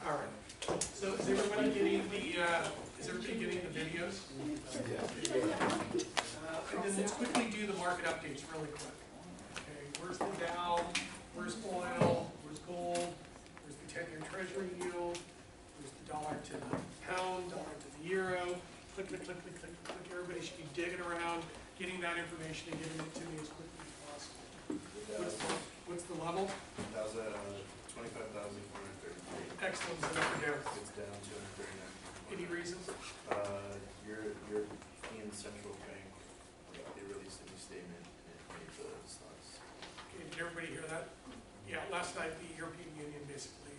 All right. So is everybody getting the videos? And then let's quickly do the market updates really quick. Okay, where's the Dow? Where's oil? Where's gold? Where's the 10-year Treasury yield? Where's the dollar to the pound? Dollar to the euro? Click, click, click, click, click, click. Everybody should be digging around, getting that information and getting it to me as quickly as possible. What's the level? That was at 25,433. Excellent. Is it up or down? It's down 239. Any reasons? European Central Bank, they released a new statement and it made the stocks. Okay, did everybody hear that? Yeah, last night the European Union basically,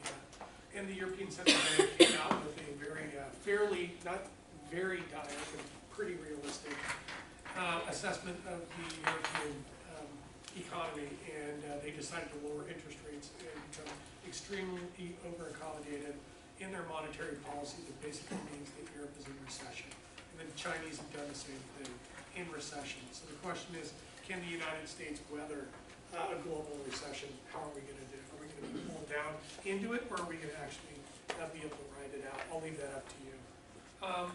and the European Central Bank came out with a very fairly, not very dire, but pretty realistic assessment of the European economy, and they decided to lower interest rates and become extremely over-accommodated in their monetary policy. That basically means that Europe is in recession. And the Chinese have done the same thing, in recession. So the question is, can the United States weather a global recession? How are we going to do? Are we going to be pulled down into it, or are we going to actually be able to ride it out? I'll leave that up to you.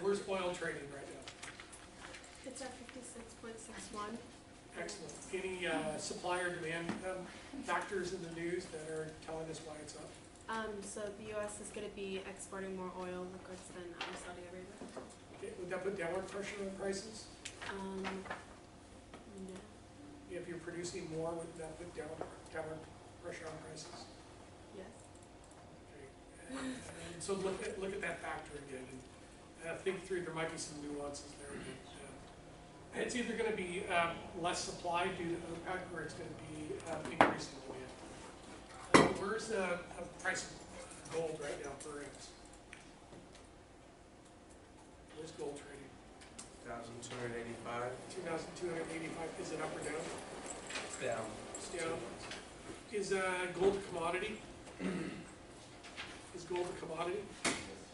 Where's oil trading right now? It's at 56.61. Excellent. Any supply or demand factors in the news that are telling us why it's up? So the U.S. is going to be exporting more oil liquids than Saudi Arabia. Okay. Would that put downward pressure on prices? No. If you're producing more, would that put downward pressure on prices? Yes. Okay. And so look at that factor again, and think through. There might be some nuances there. But, it's either going to be less supply due to OPEC, or it's going to be increasing demand. Where's the price of gold right now per ounce? Where's gold trading? 1,285. 2,285. Is it up or down? It's down. It's down. Is gold a commodity? Is gold a commodity?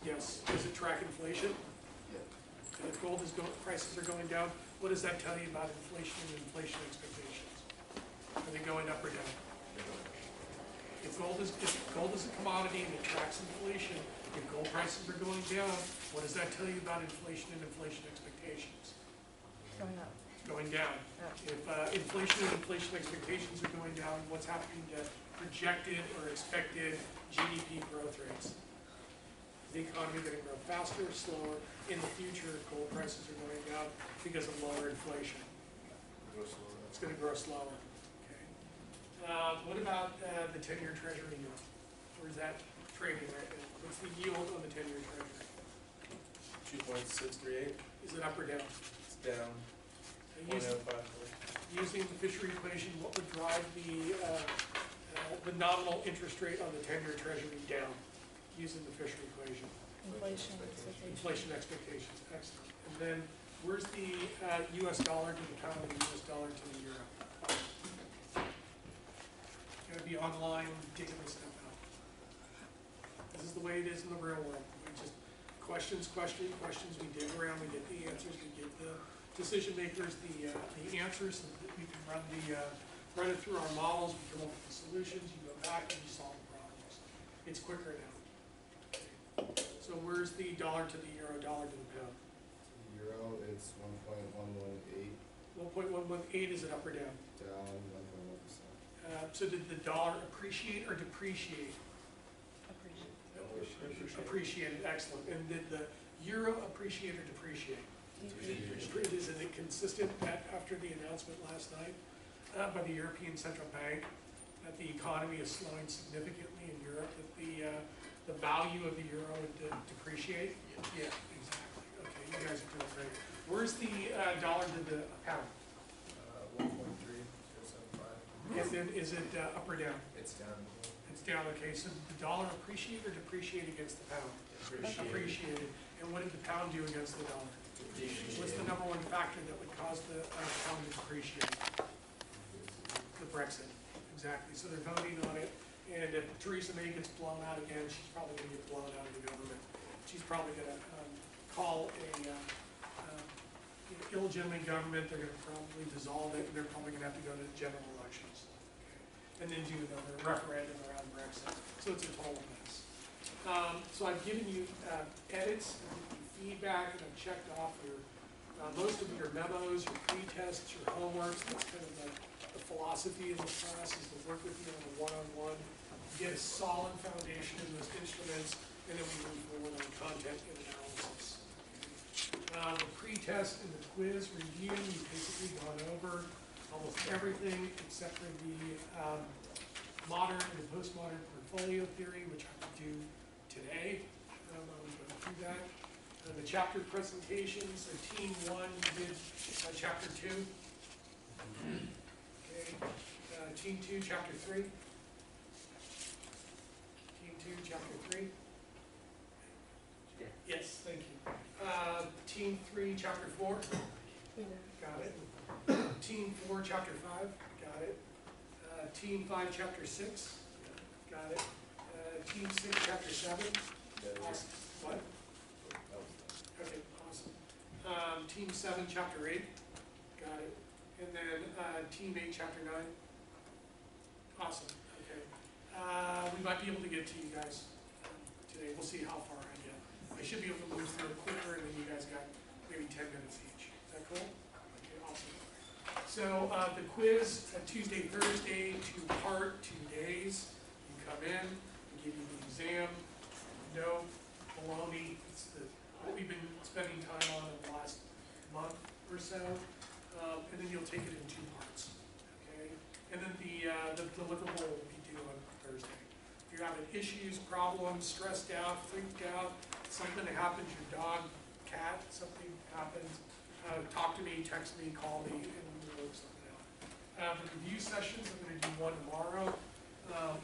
Yes. Does it track inflation? And if gold is prices are going down, what does that tell you about inflation and inflation expectations? Are they going up or down? If gold is a commodity and it tracks inflation, if gold prices are going down, what does that tell you about inflation and inflation expectations? Going up. Going down. Yeah. If inflation and inflation expectations are going down, what's happening to projected or expected GDP growth rates? Is the economy going to grow faster or slower? In the future, gold prices are going down because of lower inflation. It's going to grow slower. Okay. What about the 10-year Treasury yield? Where's that trading right now? What's the yield on the 10-year Treasury? 2.638. Is it up or down? It's down. Using the Fisher equation, what would drive the nominal interest rate on the 10-year Treasury down? Using the Fisher equation. Inflation expectations. Excellent. And then where's the U.S. dollar to the pound and the U.S. dollar to the euro? Got to be online, digging this stuff out. This is the way it is in the real world. We just questions. We dig around. We get the answers. We give the decision makers the answers, so that we can run it through our models. We come up with the solutions. You go back and you solve the problems. It's quicker now. So where's the dollar to the euro, dollar to the pound? The euro, it's 1.118. 1.118, is it up or down? Down 1.1%. So did the dollar appreciate or depreciate? Appreciated, excellent. And did the euro appreciate or depreciate? Is it consistent after the announcement last night by the European Central Bank that the economy is slowing significantly in Europe, that the value of the euro would depreciate? Yeah, exactly. Okay, you guys are doing great. Where's the dollar to the pound? 1.375. And then is it up or down? It's down. It's down. Okay, so did the dollar appreciate or depreciate against the pound? Appreciated. And what did the pound do against the dollar? What's the number one factor that would cause the pound to depreciate? The Brexit. Exactly. So they're voting on it. And if Theresa May gets blown out again, she's probably going to get blown out of the government. She's probably going to call a illegitimate government. They're going to probably dissolve it, and they're probably going to have to go to general elections. Okay. And then do another referendum around Brexit. So it's a total mess. So I've given you edits, I've given you feedback, and I've checked off your, most of your memos, your pre-tests, your homeworks. That's kind of the philosophy of the class, is to work with you on a one-on-one, get a solid foundation in those instruments, and then we move forward on content and analysis. The pre-test and the quiz review, we've basically gone over almost everything except for the modern and postmodern portfolio theory, which I will do today. I was going through that. The chapter presentations, so team 1, you did chapter 2. Okay. Team 2, chapter 3. Team 2, chapter 3. Yeah. Yes, thank you. Team 3, chapter 4. Yeah. Got it. Team 4, chapter 5. Got it. Team 5, chapter 6. Got it. Team 6, chapter 7. Awesome. What? Okay, awesome. Team 7, chapter 8. Got it. And then team 8, chapter 9. Awesome. Okay. We might be able to get to you guys today. We'll see how far I get. I should be able to move through it quicker, and then you guys got maybe 10 minutes each. Is that cool? Okay, awesome. So the quiz, Tuesday, Thursday, 2-part, 2 days. You come in, we give you the exam. No baloney. It's what we've been spending time on in the last month or so. And then you'll take it in 2 parts. Okay? And then the deliverable will be due on Thursday. If you're having issues, problems, stressed out, freaked out, something happens, your dog, cat, something happens, talk to me, text me, call me, and we'll work something out. The review sessions, I'm going to do one tomorrow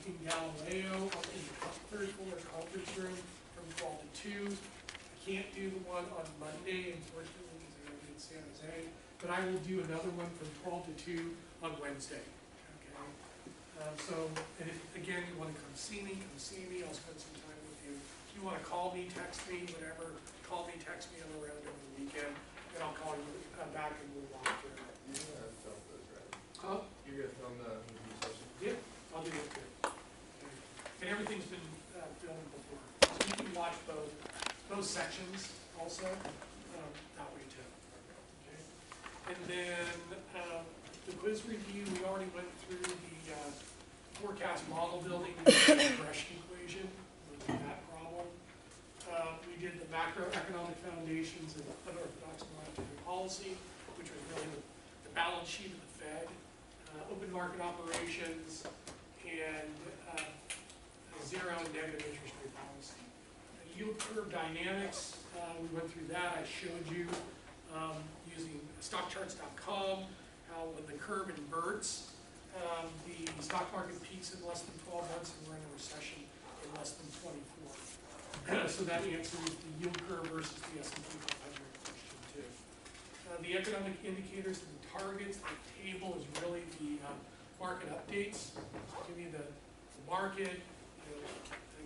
in Galileo, in the 3rd floor conference room from 12 to 2. I can't do the one on Monday, unfortunately, because I'm going to be in San Jose, but I will do another one from 12 to 2 on Wednesday. Okay. And if, again, you want to come see me, I'll spend some time with you. If you want to call me, text me, whatever, call me, text me, I'm around over the weekend, and I'll call you back and we'll walk through it. You're gonna film those, right? Huh? You're gonna film the review session? Yeah, I'll do it too. Okay. And everything's been filmed before, so you can watch both sections also that way too. Okay. And then the quiz review, we already went through the forecast model building using the regression equation with that problem. We did the macroeconomic foundations of unorthodox monetary policy, which was really the balance sheet of the Fed, open market operations, and zero and negative interest rate policy. Yield curve dynamics, we went through that. I showed you using stockcharts.com how when the curve inverts, the stock market peaks in less than 12 months and we're in a recession in less than 24. So that answers the yield curve versus the S&P 500 question too. The economic indicators and the targets, the table is really the market updates. So give you the market,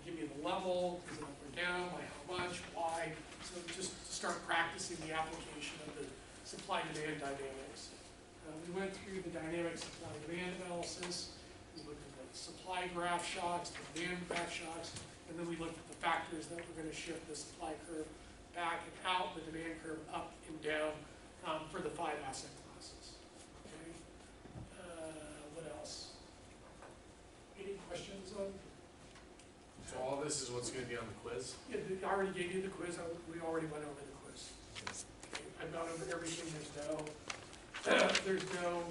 give you the level, is it up or down, by how much, why. So just to start practicing the application of the supply-demand dynamics. We went through the dynamic supply-demand analysis. We looked at the supply graph shocks, the demand graph shocks, and then we looked at the factors that were going to shift the supply curve back and out, the demand curve up and down for the 5 asset classes. Okay. What else? Any questions on? So all this is what's gonna be on the quiz? Yeah, I already gave you the quiz. We already went over the quiz. Okay. I've gone over everything. There's no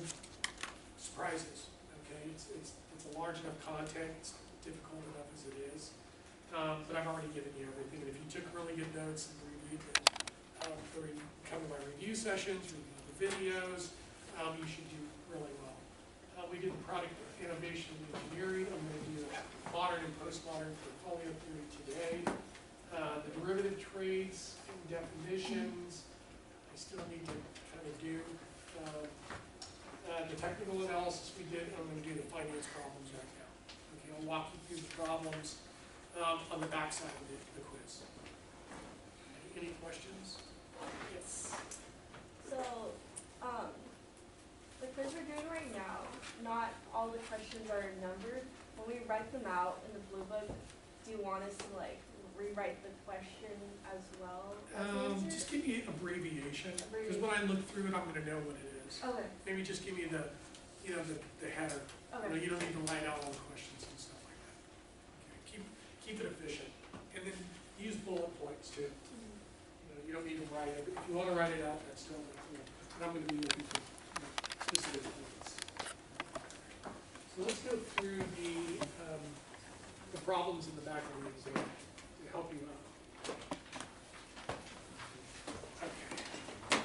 surprises. Okay, it's a large enough content. It's difficult enough as it is. But I've already given you everything. And if you took really good notes and reviewed them, come to my review sessions, review the videos, you should do really well. We did the product innovation and engineering. I'm going to do modern and postmodern portfolio theory today. The derivative trades and definitions, I still need to kind of do. The technical analysis we did, I'm going to do the finance problems right now. Okay, I'll walk you through the problems on the backside of the quiz. Any questions? Yes. So, the quiz we're doing right now, not all the questions are numbered. When we write them out in the blue book, do you want us to like rewrite the question as well as the answer? Just give me abbreviation, because when I look through it, I'm gonna know what it is. Okay, Maybe just give me the, the header. okay. You don't need to write out all the questions and stuff like that. Okay, keep it efficient, and then use bullet points too. You don't need to write it, if you wanna write it out, that's totally cool, but I'm gonna be looking for, specific points. So let's go through the problems in the back of the exam to help you out. Okay,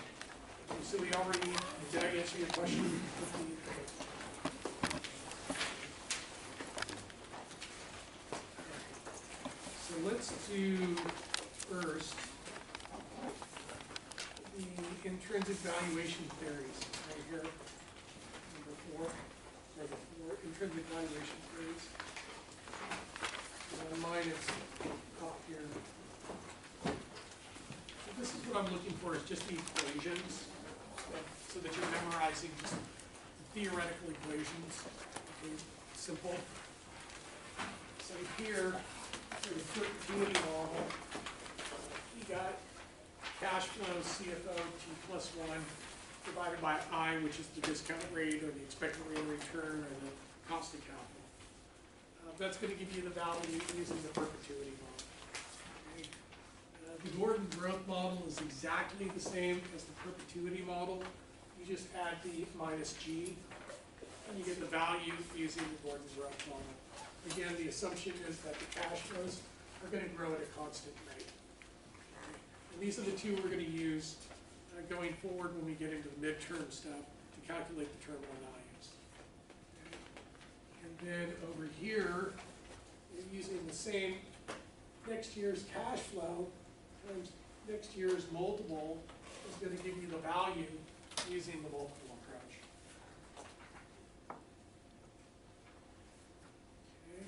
so we already, did I answer your question? So let's do first the intrinsic valuation theories, right here, number 4, or the 4 intrinsic valuation theories. On mine it's up here. So this is what I'm looking for, is just the equations, so that you're memorizing just theoretical equations. Okay, simple. So here, for the perpetuity model, you got cash flow CFO T plus 1 divided by I, which is the discount rate or the expected rate of return or the cost of capital. That's going to give you the value using the perpetuity model. Okay. The Gordon growth model is exactly the same as the perpetuity model. You just add the minus G, and you get the value using the Gordon growth model. Again, the assumption is that the cash flows are going to grow at a constant rate. Okay. And these are the two we're going to use going forward when we get into the midterm stuff to calculate the terminal values. Okay. And then over here, we're using the same next year's cash flow times next year's multiple is going to give you the value using the multiple approach. Okay.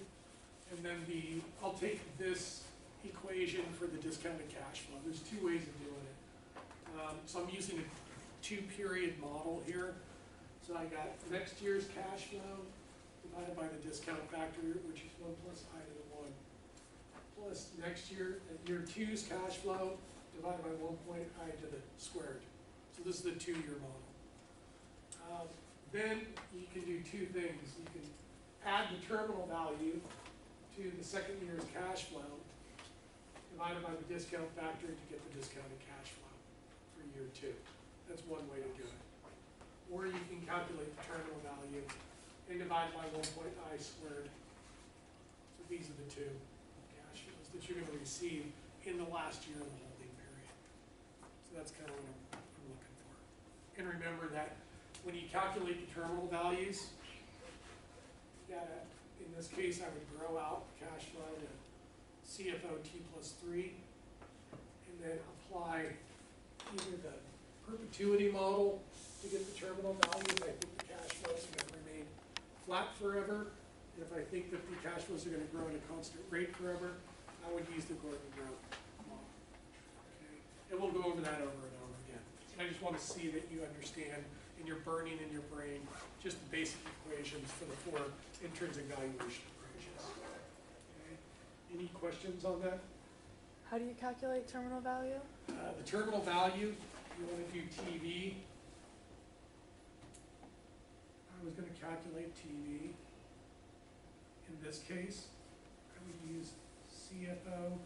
And then I'll take this equation for the discounted cash flow. There's two ways of doing it. So I'm using a 2-period model here. So I got next year's cash flow divided by the discount factor, which is 1 plus I to the 1, plus next year, year 2's cash flow divided by 1 I to the squared. So this is the 2-year model. Then you can do two things. You can add the terminal value to the second year's cash flow divided by the discount factor to get the discounted cash flow for year 2. That's one way to do it. Or you can calculate the terminal value and divide by 1 I squared. So these are the two cash flows that you're going to receive in the last year of the holding period. So that's kind of what I'm looking for. And remember that when you calculate the terminal values, you gotta, in this case, I would grow out cash flow to CFO T plus 3, and then apply either the perpetuity model to get the terminal values. I think the cash flows are going to remain flat forever. And if I think that the cash flows are going to grow at a constant rate forever, I would use the Gordon growth model. Okay. And we'll go over that over and over again. And I just want to see that you understand and you're burning in your brain just the basic equations for the 4 intrinsic valuation equations. Okay. Any questions on that? How do you calculate terminal value? The terminal value, you want to do TV. I was going to calculate TV. In this case, I would use CFO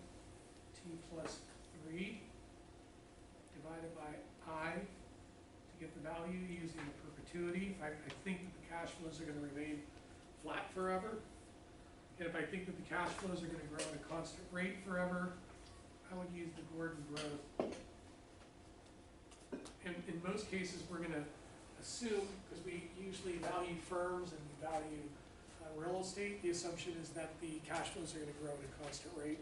T plus 3 divided by I to get the value using the perpetuity. I think that the cash flows are going to remain flat forever. And if I think that the cash flows are going to grow at a constant rate forever, I would use the Gordon growth. And in most cases, we're going to assume, because we usually value firms and we value real estate, the assumption is that the cash flows are going to grow at a constant rate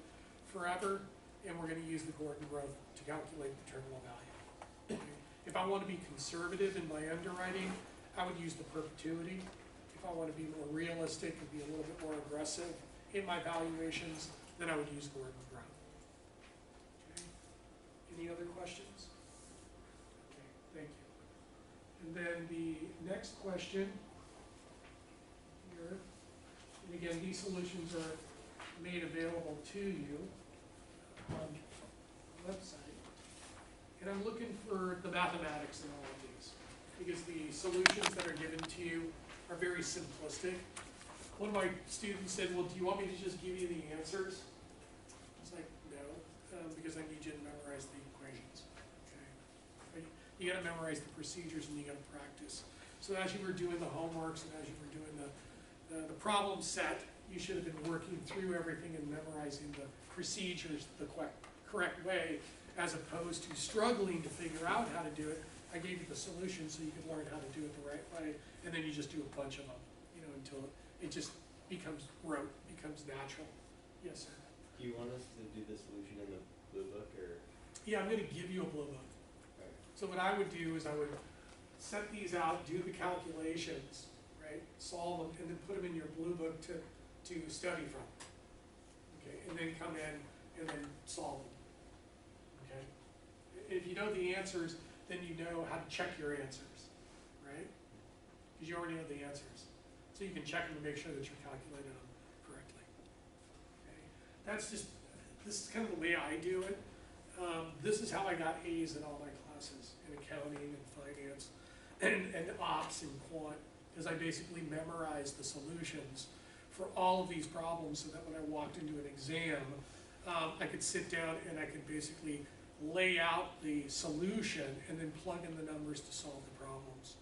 forever, and we're going to use the Gordon growth to calculate the terminal value. Okay. If I want to be conservative in my underwriting, I would use the perpetuity. If I want to be more realistic and be a little bit more aggressive in my valuations, then I would use Gordon growth. Okay. Any other questions? Okay, thank you. And then the next question here, and again, these solutions are made available to you. on the website, and I'm looking for the mathematics in all of these, because the solutions that are given to you are very simplistic. One of my students said, well, do you want me to just give you the answers? I was like, no, because I need you to memorize the equations, okay? Right? You gotta memorize the procedures and you gotta practice. So as you were doing the homeworks and as you were doing the problem set, you should have been working through everything and memorizing the procedures the correct way, as opposed to struggling to figure out how to do it. I gave you the solution so you could learn how to do it the right way, and then you just do a bunch of them, you know, until it just becomes rote, becomes natural. Yes, sir. Do you want us to do the solution in the blue book, or? Yeah, I'm gonna give you a blue book. Alright. So what I would do is I would set these out, do the calculations, right? Solve them, and then put them in your blue book to study from. Okay, and then come in and then solve them. Okay? If you know the answers, then you know how to check your answers, right? Because you already know the answers. So you can check them to make sure that you're calculating them correctly. Okay? That's just, this is kind of the way I do it. This is how I got A's in all my classes, in accounting and finance, and ops and quant, because I basically memorized the solutions for all of these problems so that when I walked into an exam, I could sit down and I could basically lay out the solution and then plug in the numbers to solve the problems.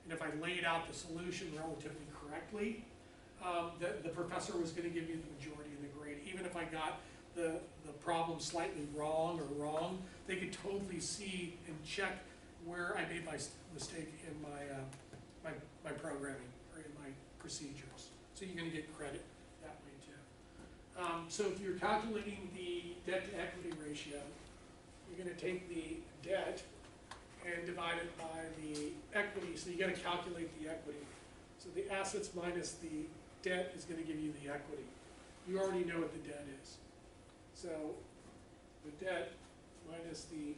And if I laid out the solution relatively correctly, the professor was going to give you the majority of the grade. Even if I got the problem slightly wrong, they could totally see and check where I made my mistake in my programming or in my procedures. So you're going to get credit that way too. So if you're calculating the debt to equity ratio, you're going to take the debt and divide it by the equity. So you got to calculate the equity. So the assets minus the debt is going to give you the equity. You already know what the debt is. So the debt minus the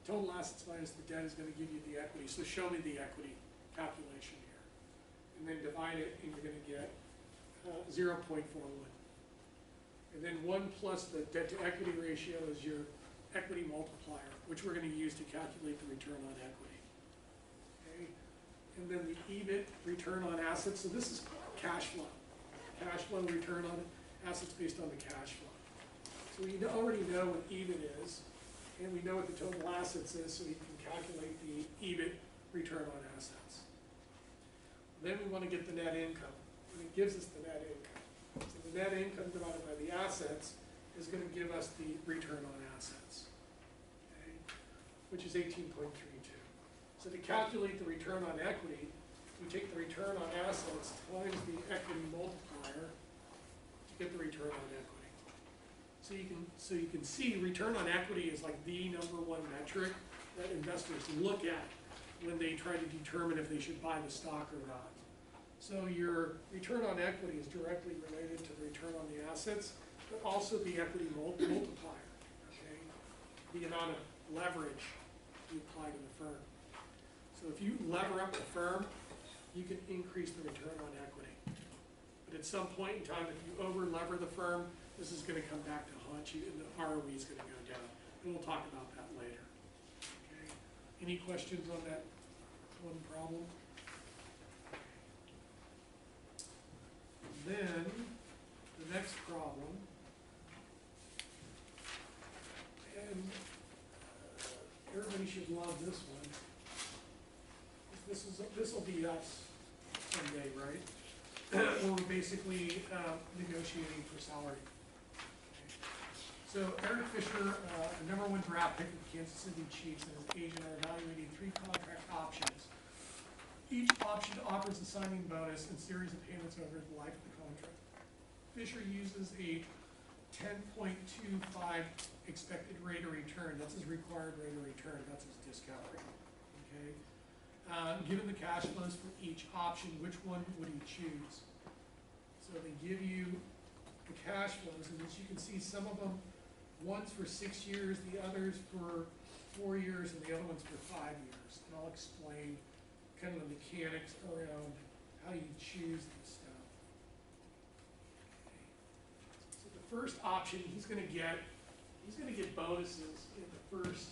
total assets minus the debt is going to give you the equity. So show me the equity calculation here. And then divide it, and you're going to get 0.41. And then 1 plus the debt to equity ratio is your equity multiplier, which we're going to use to calculate the return on equity. Okay? And then the EBIT, return on assets. So this is cash flow. Cash flow return on assets based on the cash flow. So we already know what EBIT is, and we know what the total assets is, so we can calculate the EBIT return on assets. Then we want to get the net income, and it gives us the net income. So the net income divided by the assets is going to give us the return on assets, okay, which is 18.32. So to calculate the return on equity, we take the return on assets times the equity multiplier to get the return on equity. So you can see return on equity is like the #1 metric that investors look at when they try to determine if they should buy the stock or not. So your return on equity is directly related to the return on the assets, but also the equity multiplier, okay? The amount of leverage you apply to the firm. So if you lever up the firm, you can increase the return on equity. But at some point in time, if you over-lever the firm, this is going to come back to haunt you, and the ROE is going to go down. And we'll talk about that later. Okay. Any questions on that one problem? Then, the next problem, and everybody should love this one. This will be us someday, right? Where we're basically negotiating for salary. So Eric Fisher, the #1 draft pick of the Kansas City Chiefs, and his agent are evaluating 3 contract options. Each option offers a signing bonus and series of payments over the life of the contract. Fisher uses a 10.25 expected rate of return. That's his required rate of return. That's his discount rate. Okay. Given the cash flows for each option, which one would he choose? So they give you the cash flows, and as you can see, some of them, one's for 6 years, the other's for 4 years, and the other one's for 5 years. And I'll explain kind of the mechanics around how you choose this stuff. Okay. So the first option he's going to get he's gonna get bonuses in the first,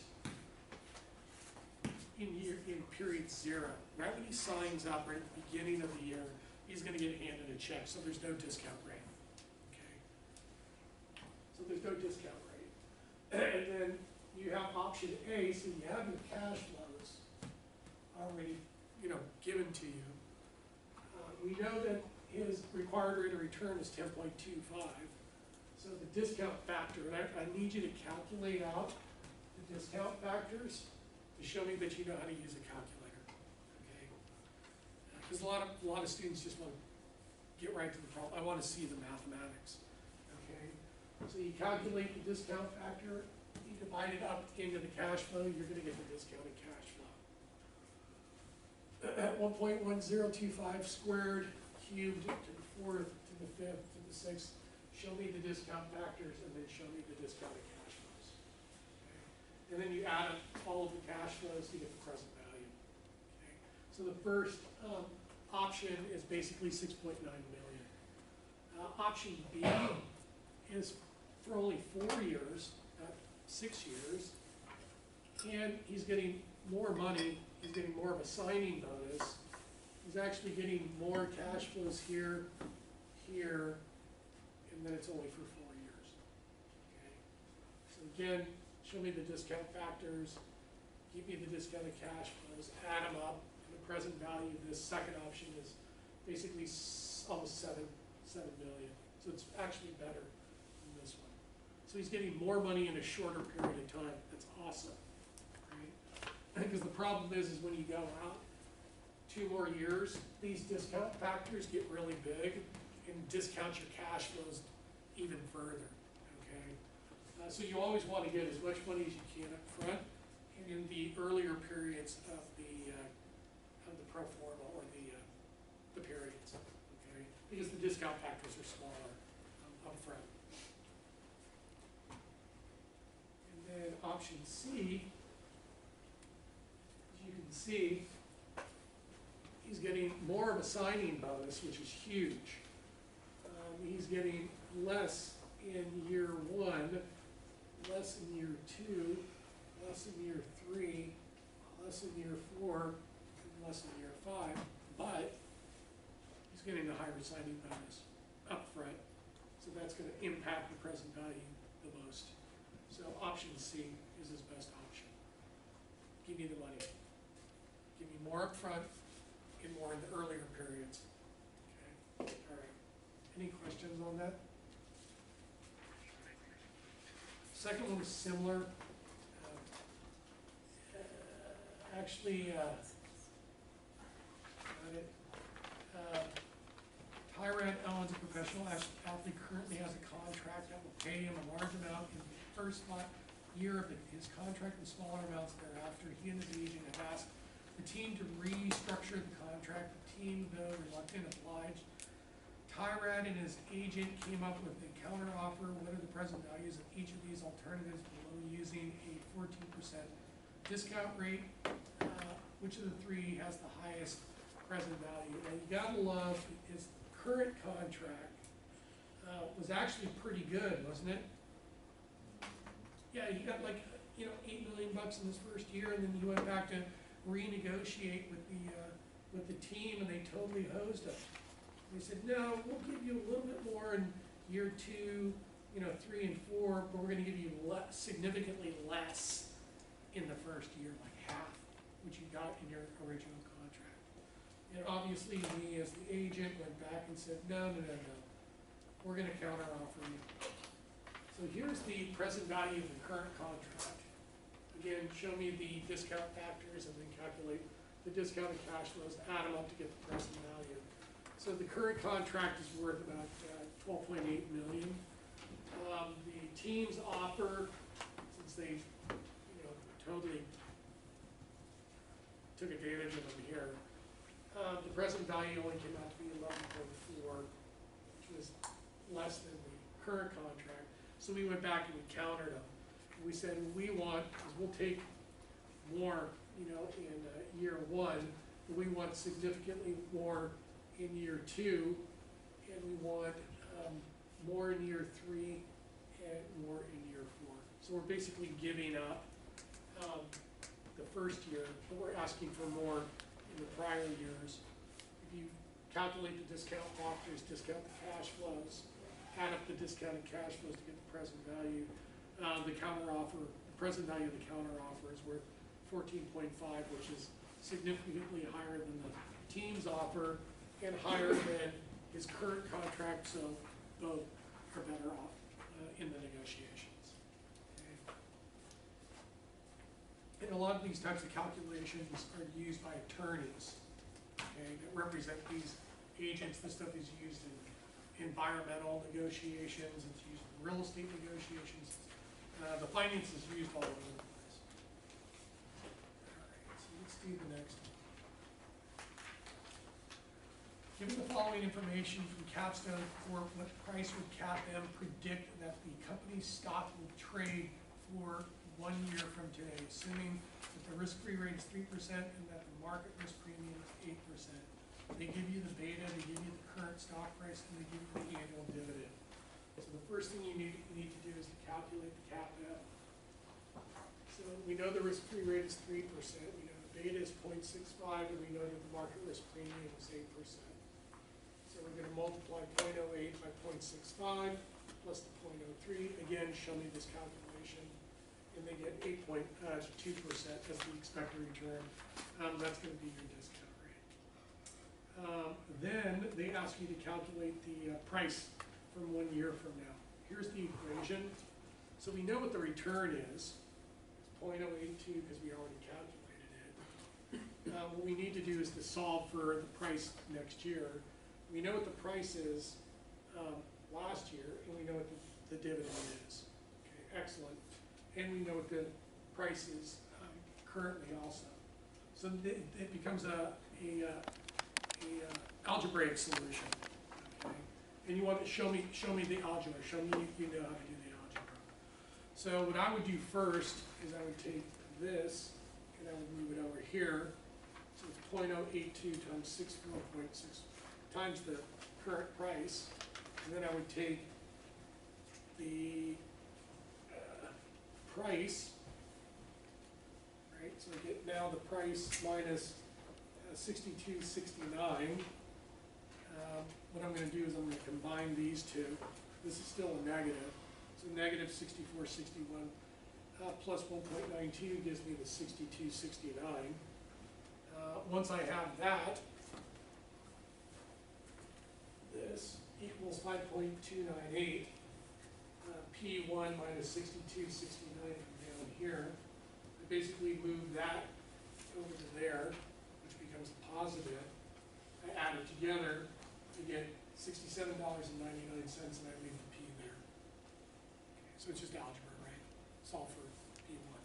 in period 0. Right when he signs up, right at the beginning of the year, he's gonna get handed a check, so there's no discount rate, okay? So there's no discount rate. And then you have option A, so you have your cash flows already, given to you. We know that his required rate of return is 10.25. So the discount factor, and I need you to calculate out the discount factors to show me that you know how to use a calculator, okay? Because a lot of students just want to get right to the problem. I want to see the mathematics, okay? So you calculate the discount factor, you divide it up into the cash flow, you're going to get the discounted cash flow. At 1.1025 squared, cubed to the 4th, to the 5th, to the 6th, show me the discount factors, and then show me the discounted cash flows. Okay? And then you add up all of the cash flows to get the present value. Okay? So the first option is basically 6.9 million. Option B is for only 4 years, not 6 years, and he's getting more money, he's getting more of a signing bonus. He's actually getting more cash flows here, here, and then it's only for 4 years. Okay. So again, show me the discount factors, give me the discounted cash flows, add them up, and the present value of this second option is basically almost 7 million. So it's actually better than this one. So he's getting more money in a shorter period of time. That's awesome, right? Because the problem is when you go out 2 more years, these discount factors get really big and discount your cash flows even further, okay? So you always want to get as much money as you can up front and in the earlier periods of the pro forma or the periods, okay? Because the discount factors are smaller up front. And then option C, as you can see, he's getting more of a signing bonus, which is huge. He's getting less in year 1, less in year 2, less in year 3, less in year 4, and less in year 5, but he's getting a higher signing bonus up front. So that's going to impact the present value the most. So option C is his best option. Give me the money. Give me more up front and more in the earlier periods. Okay, all right. Any questions on that? Second one was similar. Got it. Tyrant Owens, a professional athlete, currently has a contract that will pay him a large amount in the first year of his contract and smaller amounts thereafter. He and his agent have asked the team to restructure the contract. The team, though reluctant, obliged. Tyrant and his agent came up with a counter offer. What are the present values of each of these alternatives below using a 14% discount rate? Which of the 3 has the highest present value? Now you gotta love his current contract was actually pretty good, wasn't it? Yeah, he got like $8 million in his first year, and then he went back to renegotiate with the team, and they totally hosed him. They said, no, we'll give you a little bit more in year 2, 3 and 4, but we're going to give you significantly less in the first year, like half what you got in your original contract. And obviously, me as the agent went back and said, no, we're going to counter offer you. So here's the present value of the current contract. Again, show me the discount factors and then calculate the discounted cash flows, add them up to get the present value. So the current contract is worth about 12.8 million. The team's offer, since they, totally took advantage of them here, the present value only came out to be 11.4, which was less than the current contract. So we went back and we countered them. We said, we'll take more, in year 1, but we want significantly more in year 2, and we want more in year 3 and more in year 4. So we're basically giving up, the first year, but we're asking for more in the prior years. If you calculate the discount offers, discount the cash flows, add up the discounted cash flows to get the present value, the present value of the counter offer is worth 14.5, which is significantly higher than the team's offer and higher than his current contract, so both are better off in the negotiations. Okay. And a lot of these types of calculations are used by attorneys, okay, that represent these agents. This stuff is used in environmental negotiations, it's used in real estate negotiations. The finance is used all over the place. All right, so let's do the next one. Given the following information from Capstone Corp, what price would CapM predict that the company's stock will trade for 1 year from today, assuming that the risk-free rate is 3% and that the market risk premium is 8%? They give you the beta, they give you the current stock price, and they give you the annual dividend. So the first thing you need to do is to calculate the CapM. So we know the risk-free rate is 3%, we know the beta is 0.65, and we know that the market risk premium is 8%. So we're gonna multiply 0.08 by 0.65 plus the 0.03. Again, show me this calculation. And they get 8.2% as the expected return. That's gonna be your discount rate. Then they ask you to calculate the price from 1 year from now. Here's the equation. So we know what the return is. It's 0.082 because we already calculated it. What we need to do is to solve for the price next year. We know what the price is last year, and we know what the dividend is. Okay, excellent. And we know what the price is currently also. So it becomes a algebraic solution. Okay, and you want to show me the algebra. Show me you know how to do the algebra. So what I would do first is I would take this and I would move it over here. So it's 0.082 times 64.6 times the current price, and then I would take the price, right? So I get now the price minus 62.69. What I'm going to do is I'm going to combine these two. This is still a negative, so negative 64.61 plus 1.92 gives me the 62.69. Once I have that, this equals 5.298. P1 minus 62.69 down here. I basically move that over to there, which becomes a positive. I add it together to get $67.99, and I leave the P there. Okay, so it's just algebra, right? Solve for P1.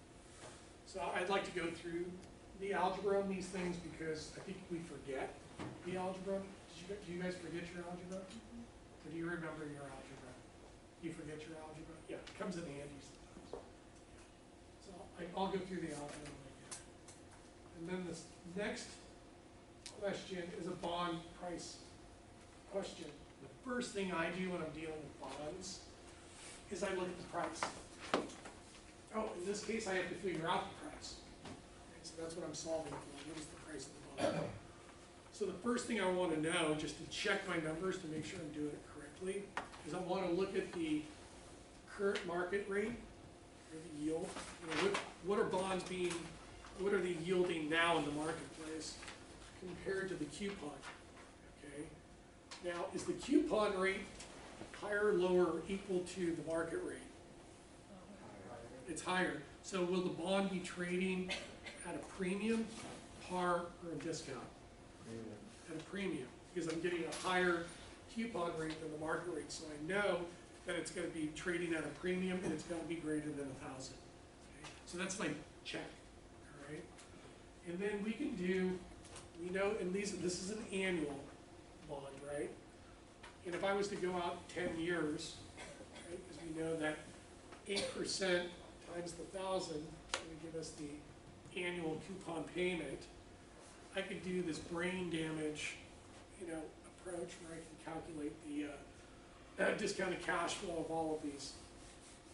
So I'd like to go through the algebra on these things because I think we forget the algebra. Do you guys forget your algebra? Or do you remember your algebra? Do you forget your algebra? Yeah, it comes in handy sometimes. So I'll go through the algebra when I get it. And then this next question is a bond price question. The first thing I do when I'm dealing with bonds is I look at the price. Oh, in this case, I have to figure out the price. Okay, so that's what I'm solving for. What is the price of the bond? So the first thing I want to know, just to check my numbers to make sure I'm doing it correctly, is I want to look at the current market rate, or the yield. You know, what are bonds being, what are they yielding now in the marketplace compared to the coupon? Okay. Now, is the coupon rate higher, lower, or equal to the market rate? It's higher. So will the bond be trading at a premium, par, or a discount? At a premium, because I'm getting a higher coupon rate than the market rate, so I know that it's going to be trading at a premium and it's going to be greater than 1,000. Okay? So that's my check, all right? And then we can do, we know, and this is an annual bond, right? And if I was to go out 10 years, right, because we know that 8% times the 1,000 would give us the annual coupon payment. I could do this brain damage, approach where I can calculate the discounted cash flow of all of these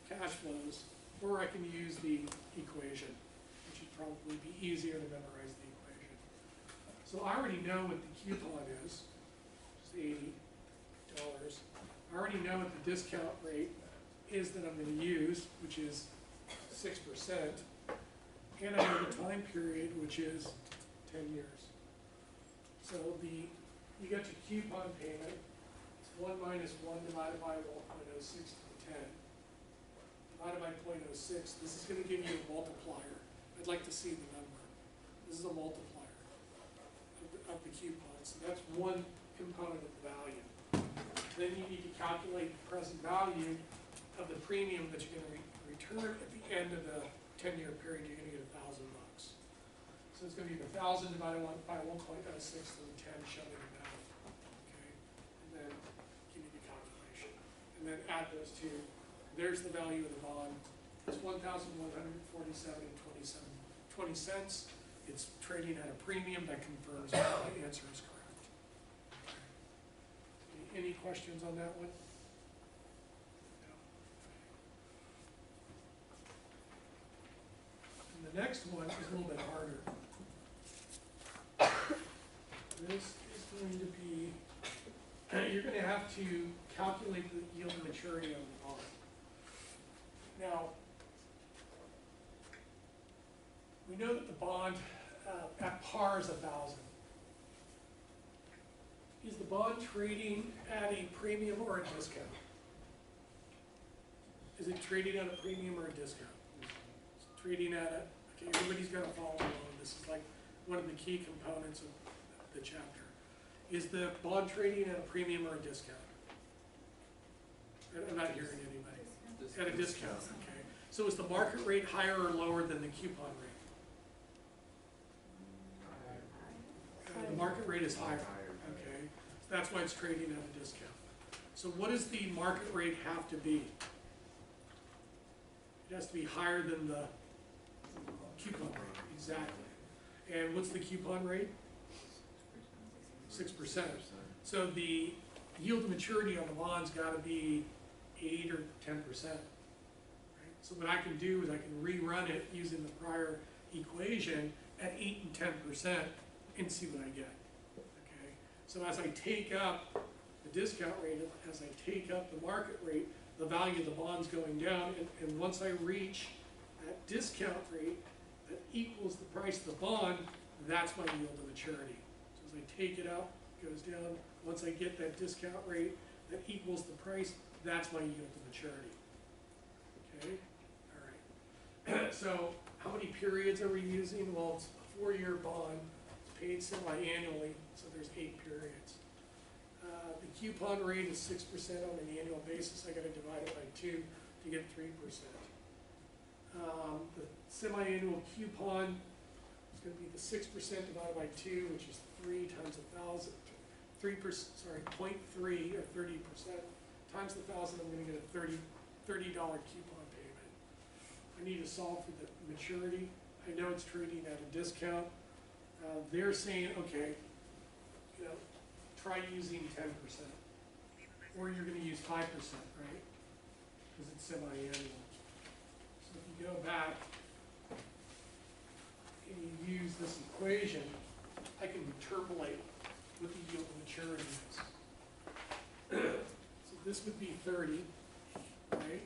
cash flows. or I can use the equation, which would probably be easier to memorize the equation. So I already know what the coupon is, which is $80. I already know what the discount rate is that I'm gonna use, which is 6%. And I know the time period, which is 10 years. So you get your coupon payment, it's 1 minus 1 divided by 1.06 to the 10. Divided by 0.06, this is gonna give you a multiplier. I'd like to see the number. This is a multiplier of the coupon. So that's one component of the value. Then you need to calculate the present value of the premium that you're gonna return at the end of the 10-year period. You're gonna get $1,000. So it's gonna be 1,000 divided by 1.06 to the 10, shown in the math. Okay, and then give me the calculation, and then add those two. There's the value of the bond. It's $1,147.20. It's trading at a premium that confirms that my answer is correct. Okay. Any questions on that one? No. And the next one is a little bit harder. This is going to be, you're going to have to calculate the yield and maturity of the bond. Now, we know that the bond at par is 1,000. Is the bond trading at a premium or a discount? Is it trading at a premium or a discount? It's trading at a, okay, everybody's got to follow along. This is like one of the key components of the chapter. Is the bond trading at a premium or a discount? I'm not hearing anybody. At a discount, okay. So is the market rate higher or lower than the coupon rate? The market rate is higher, okay. So that's why it's trading at a discount. So what does the market rate have to be? It has to be higher than the coupon rate, exactly. And what's the coupon rate? 6%. So the yield to maturity on the bond's gotta be 8 or 10%. Right? So what I can do is I can rerun it using the prior equation at 8 and 10% and see what I get. Okay. So as I take up the discount rate, as I take up the market rate, the value of the bond's going down, and once I reach that discount rate that equals the price of the bond, that's my yield to maturity. So as I take it up, it goes down. Once I get that discount rate that equals the price, that's my yield to maturity. Okay, all right. So how many periods are we using? Well, it's a 4-year bond. It's paid semi-annually, so there's 8 periods. The coupon rate is 6% on an annual basis. I got to divide it by 2 to get 3%. The semi-annual coupon is going to be the 6% divided by 2, which is 3 times 1,000. 3%, sorry, 0.3 or 30% times the 1,000. I'm going to get a $30 coupon payment. I need to solve for the maturity. I know it's trading at a discount. They're saying, okay, you know, try using 10%, or you're going to use 5%, right? Because it's semi-annual. So if you go back and you use this equation, I can interpolate what the yield to maturity is. So this would be 30, right?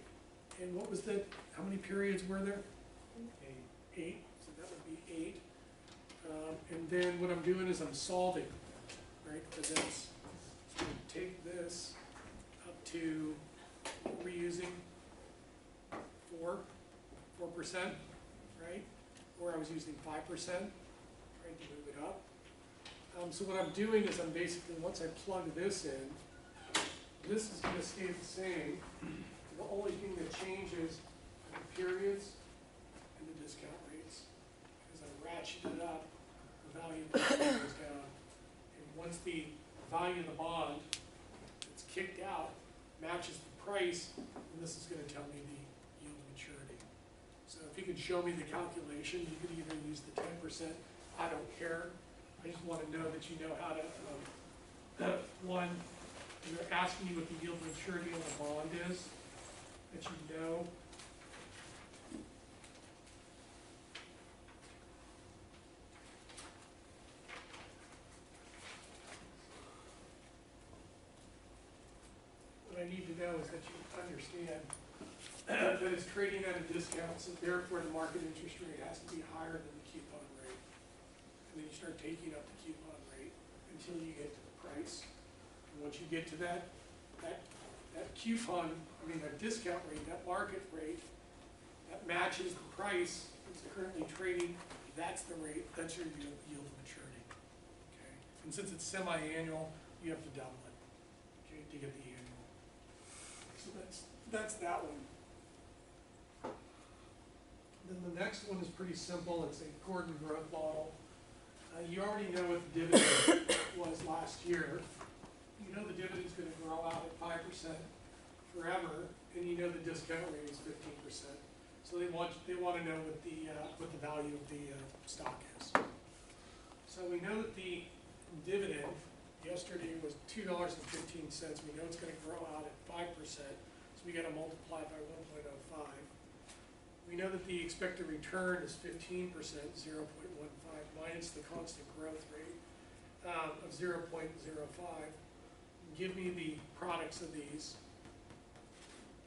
And what was the, how many periods were there? 8. So that would be 8. And then what I'm doing is I'm solving, right, for this. So I'm going to take this up to, what we're using, 4%, right? Or I was using 5%, right, to move it up. So what I'm doing is I'm basically, once I plug this in, this is going to stay the same. The only thing that changes are the periods and the discount rates. As I ratchet it up, the value of the bond goes down. And once the value of the bond that's kicked out matches the price, then this is going to tell me the yield to maturity. So if you could show me the calculation, you could either use the 10%, I don't care. I just want to know that you know how to, one, when they're asking you what the yield to maturity on the bond is, that you know need to know is that you understand that it's trading at a discount, so therefore the market interest rate has to be higher than the coupon rate. And then you start taking up the coupon rate until you get to the price. And once you get to that coupon, that discount rate, that market rate, that matches the price that's currently trading, that's the rate, that's your yield to maturity. Okay? And since it's semi-annual, you have to double it, okay, to get the annual. So that's that one. Then the next one is pretty simple. It's a Gordon growth model. You already know what the dividend was last year. You know the dividend's going to grow out at 5% forever, and you know the discount rate is 15%. So they want to know what the value of the stock is. So we know that the dividend yesterday was $2.15. We know it's going to grow out at 5%. So we got to multiply by 1.05. We know that the expected return is 15%, 0.15, minus the constant growth rate of 0.05. Give me the products of these,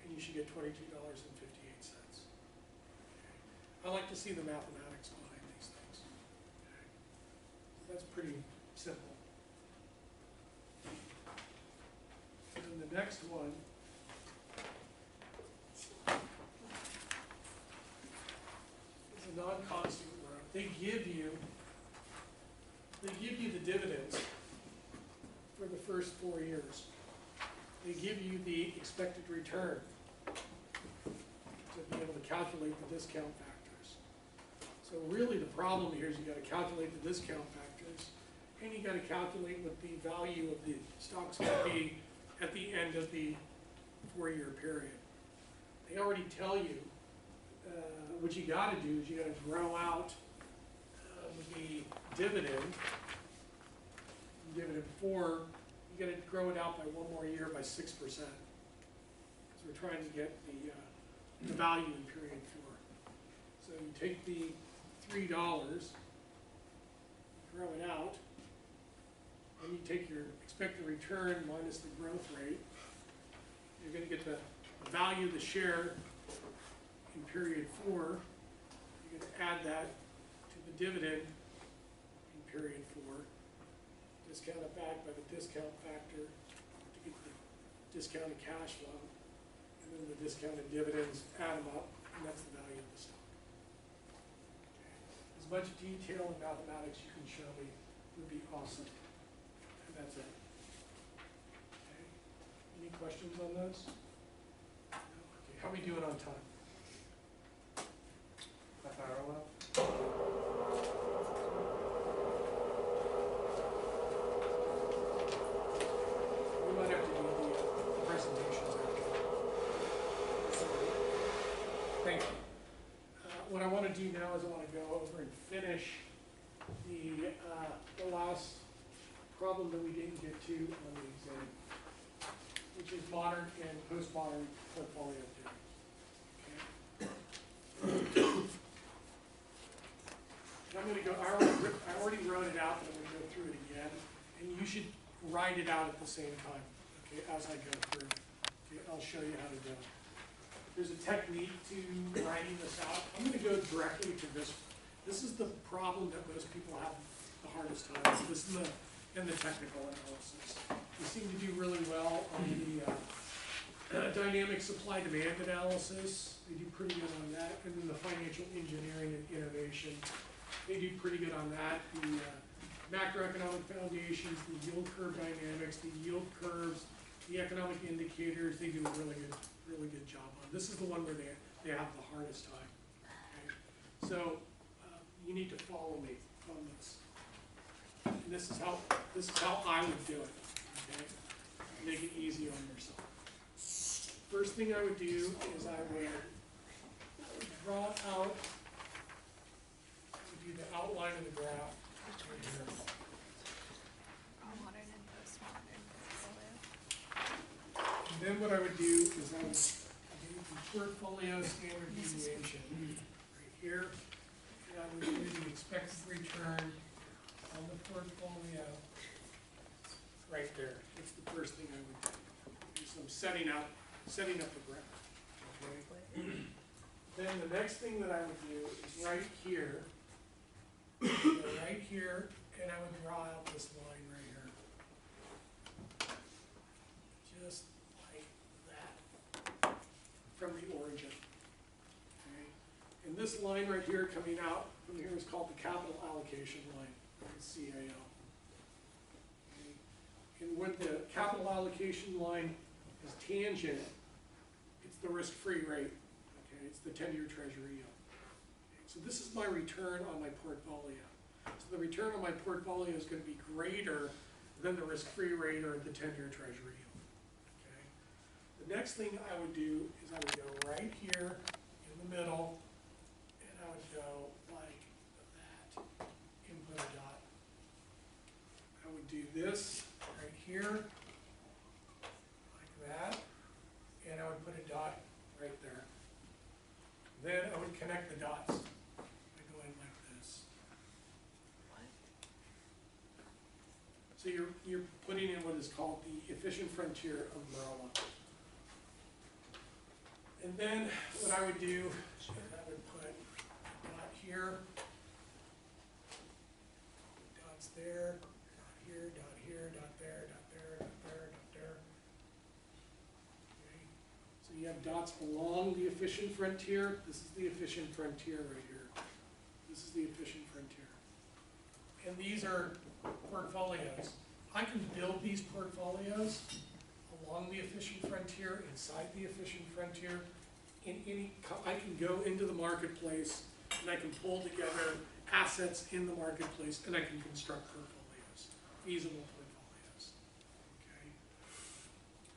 and you should get $22.58. I like to see the mathematics behind these things. Okay. That's pretty simple. And then the next one is a non-constant growth. They give you the dividends for the first 4 years. They give you the expected return to be able to calculate the discount factors. So really the problem here is you got to calculate the discount factors, and you got to calculate what the value of the stocks will be at the end of the 4-year period. They already tell you what you got to do is you got to grow out the dividend 4, you got to grow it out by 1 more year by 6%. So we're trying to get the value in period 4. So you take the $3, grow it out, and you take your expected return minus the growth rate. You're going to get the value of the share in period 4. You're going to add that to the dividend in period 4. Discount it back by the discount factor to get the discounted cash flow. And then the discounted dividends, add them up, and that's the value of the stock. Okay. As much detail in mathematics you can show me would be awesome. And that's it. Okay. Any questions on those? No? Okay. How are we doing on time? Half hour left. We might have to do the presentations after. Thank you. What I want to do now is I want to go over and finish the last problem that we didn't get to on the exam, which is modern and postmodern portfolio theory. Okay. And I'm going to go, I already wrote it out, but I'm going to go through it again, and you should write it out at the same time, okay, as I go through. Okay, I'll show you how to do it. There's a technique to writing this out. I'm going to go directly to this. This is the problem that most people have the hardest time with. This is in the technical analysis. We seem to do really well on the dynamic supply-demand analysis. They do pretty good on that. And then the financial engineering and innovation, they do pretty good on that. The macroeconomic foundations, the yield curve dynamics, the yield curves, the economic indicators, they do a really good job on. This is the one where they have the hardest time. Okay? So you need to follow me on this. And this is how I would do it. Okay? Make it easy on yourself. First thing I would do is I would draw out, do the outline of the graph. Right here. Modern and postmodern portfolio. And then what I would do is I would do the portfolio standard deviation right here. And I would do the expected return on the portfolio right there. That's the first thing I would do. some setting up the graph, okay? Then the next thing that I would do is right here, and I would draw out this line right here. Just like that, from the origin, okay? And this line right here coming out from here is called the capital allocation line, the CAL. And when the capital allocation line is tangent, it's the risk-free rate, okay? It's the 10-year treasury yield. Okay, so this is my return on my portfolio. So the return on my portfolio is going to be greater than the risk-free rate or the 10-year treasury yield, okay? The next thing I would do is I would go right here in the middle, and I would go like that, input a dot. I would do this right here, like that, and I would put a dot right there. Then I would connect the dots by going like this. So you're putting in what is called the efficient frontier umbrella. And then what I would do is I would put a dot here, dots there, dot here, dot here, dot there, dot there, dot there, dot there. Okay. So you have dots along the efficient frontier. This is the efficient frontier right here. This is the efficient frontier. And these are portfolios. I can build these portfolios along the efficient frontier, inside the efficient frontier. I can go into the marketplace and I can pull together assets in the marketplace and I can construct portfolios, feasible portfolios.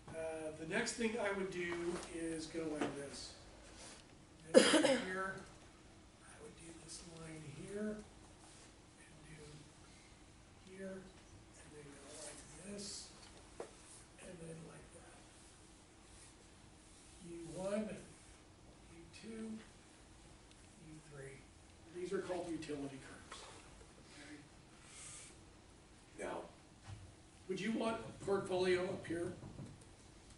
Okay. The next thing I would do is go like this. Then right here, I would do this line here, and do here, and then go like this, and then like that. U1, U2, U3. These are called utility curves. Okay. Now, would you want a portfolio up here?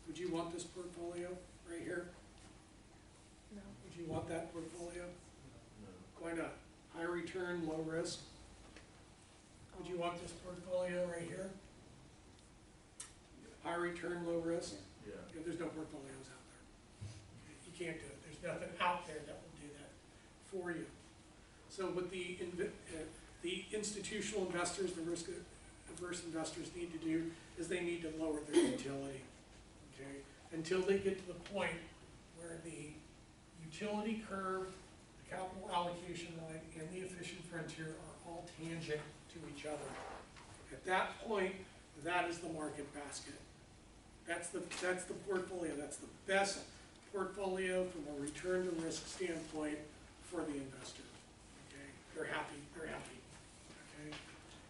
Would you want this portfolio right here? No. Would you want that portfolio? No. Why not? High return, low risk. Would you want this portfolio right here? High return, low risk? Yeah. Yeah, there's no portfolios out there. Okay, you can't do it. There's nothing out there that will do that for you. So what the institutional investors, the risk-averse investors need to do is they need to lower their utility, okay? Until they get to the point where the utility curve, the capital allocation line, and the efficient frontier are all tangent to each other. At that point, that is the market basket. That's the portfolio. That's the best portfolio from a return to risk standpoint for the investor. Okay, they're happy. Okay,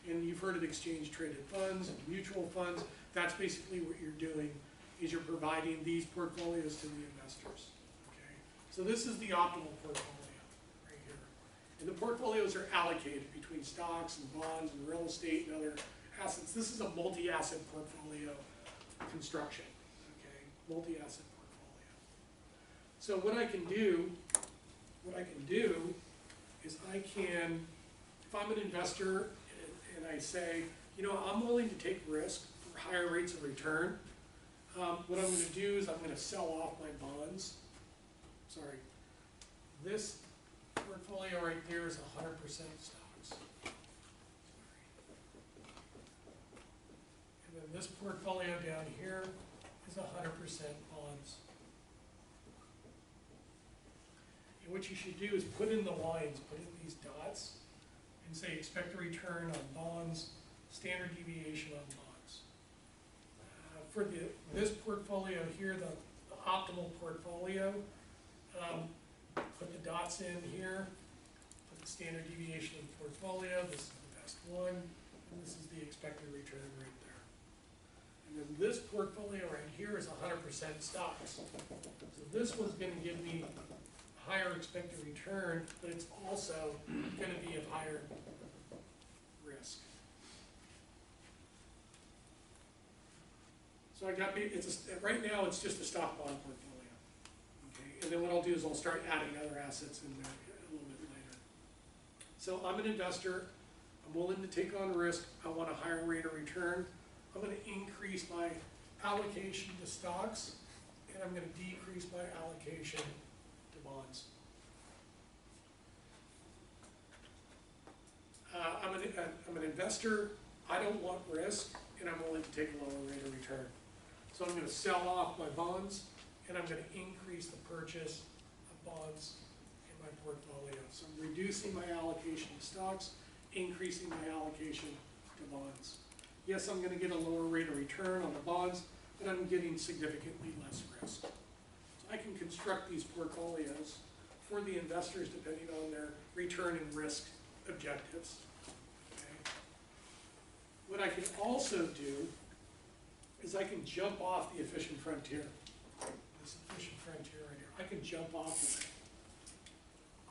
and you've heard of exchange traded funds and mutual funds. That's basically what you're doing. Is you're providing these portfolios to the investors. Okay, so this is the optimal portfolio right here, and the portfolios are allocated between stocks and bonds and real estate and other assets. This is a multi-asset portfolio construction, okay, multi-asset portfolio. So what I can do is I can, if I'm an investor and I say, you know, I'm willing to take risk for higher rates of return, what I'm going to do is I'm going to sell off my bonds. Sorry, this portfolio right there is 100% stocks. And then this portfolio down here is 100% bonds. And what you should do is put in the lines, put in these dots, and say expect a return on bonds, standard deviation on bonds. For this portfolio here, the optimal portfolio, put the dots in here, put the standard deviation of the portfolio, this is the best one, and this is the expected return right there. And then this portfolio right here is 100% stocks. So this one's going to give me a higher expected return, but it's also going to be of higher risk. So I got, right now, it's just a stock bond portfolio. Okay, and then what I'll do is I'll start adding other assets in there a little bit later. So I'm an investor, I'm willing to take on risk, I want a higher rate of return. I'm gonna increase my allocation to stocks, and I'm gonna decrease my allocation to bonds. I'm an investor, I don't want risk, and I'm willing to take a lower rate of return. So I'm gonna sell off my bonds, and I'm gonna increase the purchase of bonds in my portfolio. So I'm reducing my allocation to stocks, increasing my allocation to bonds. Yes, I'm gonna get a lower rate of return on the bonds, but I'm getting significantly less risk. So I can construct these portfolios for the investors depending on their return and risk objectives. Okay. What I can also do is I can jump off the efficient frontier. This efficient frontier right here. I can jump off of it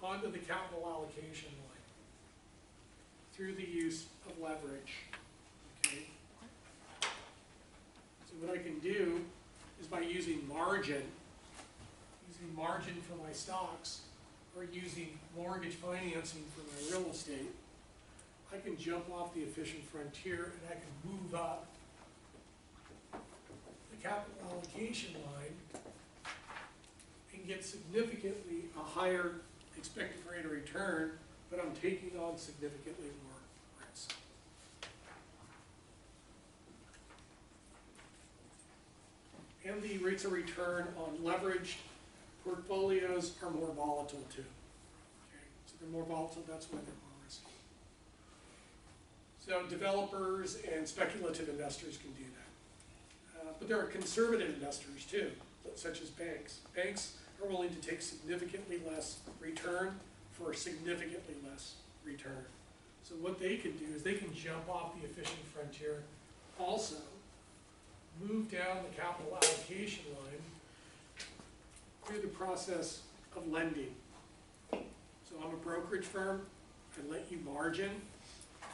onto the capital allocation line through the use of leverage. Okay. So what I can do is by using margin for my stocks, or using mortgage financing for my real estate, I can jump off the efficient frontier and I can move up the capital allocation line and get significantly a higher expected rate of return, but I'm taking on significantly more risk. And the rates of return on leveraged portfolios are more volatile too. Okay, so they're more volatile, that's why they're more risky. So developers and speculative investors can do that. But there are conservative investors too, such as banks. Banks are willing to take significantly less return for significantly less return. So what they can do is they can jump off the efficient frontier, also move down the capital allocation line through the process of lending. So I'm a brokerage firm, I let you margin.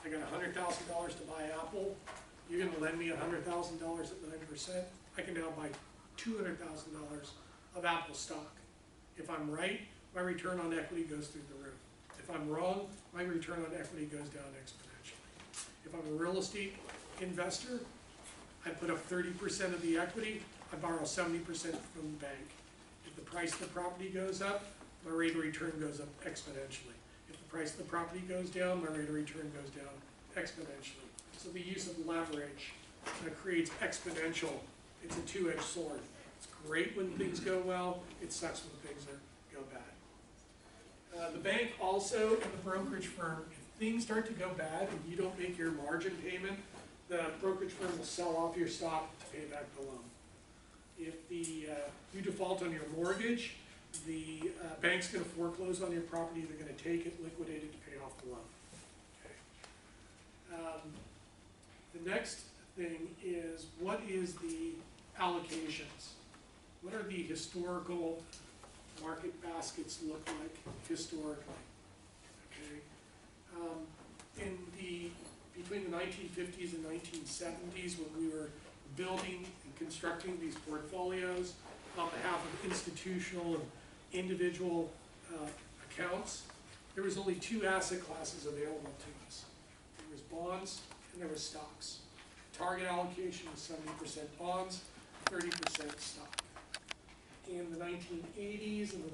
I got $100,000 to buy Apple, you're gonna lend me $100,000 at 9%. I can now buy $200,000 of Apple stock. If I'm right, my return on equity goes through the roof. If I'm wrong, my return on equity goes down exponentially. If I'm a real estate investor, I put up 30% of the equity, I borrow 70% from the bank. If the price of the property goes up, my rate of return goes up exponentially. If the price of the property goes down, my rate of return goes down exponentially. So the use of leverage creates exponential, it's a two-edged sword. It's great when things go well, it sucks when things go bad. The bank also, and the brokerage firm, if things start to go bad and you don't make your margin payment, the brokerage firm will sell off your stock to pay back the loan. If you default on your mortgage, the bank's going to foreclose on your property, they're going to take it, liquidate it to pay off the loan. Okay. The next thing is, what is the allocations? What are the historical market baskets look like historically? Okay. Between the 1950s and 1970s, when we were building and constructing these portfolios on behalf of institutional and individual accounts, there was only two asset classes available to us. There was bonds and there was stocks. Target allocation was 70% bonds, 30% stock. In the 1980s and the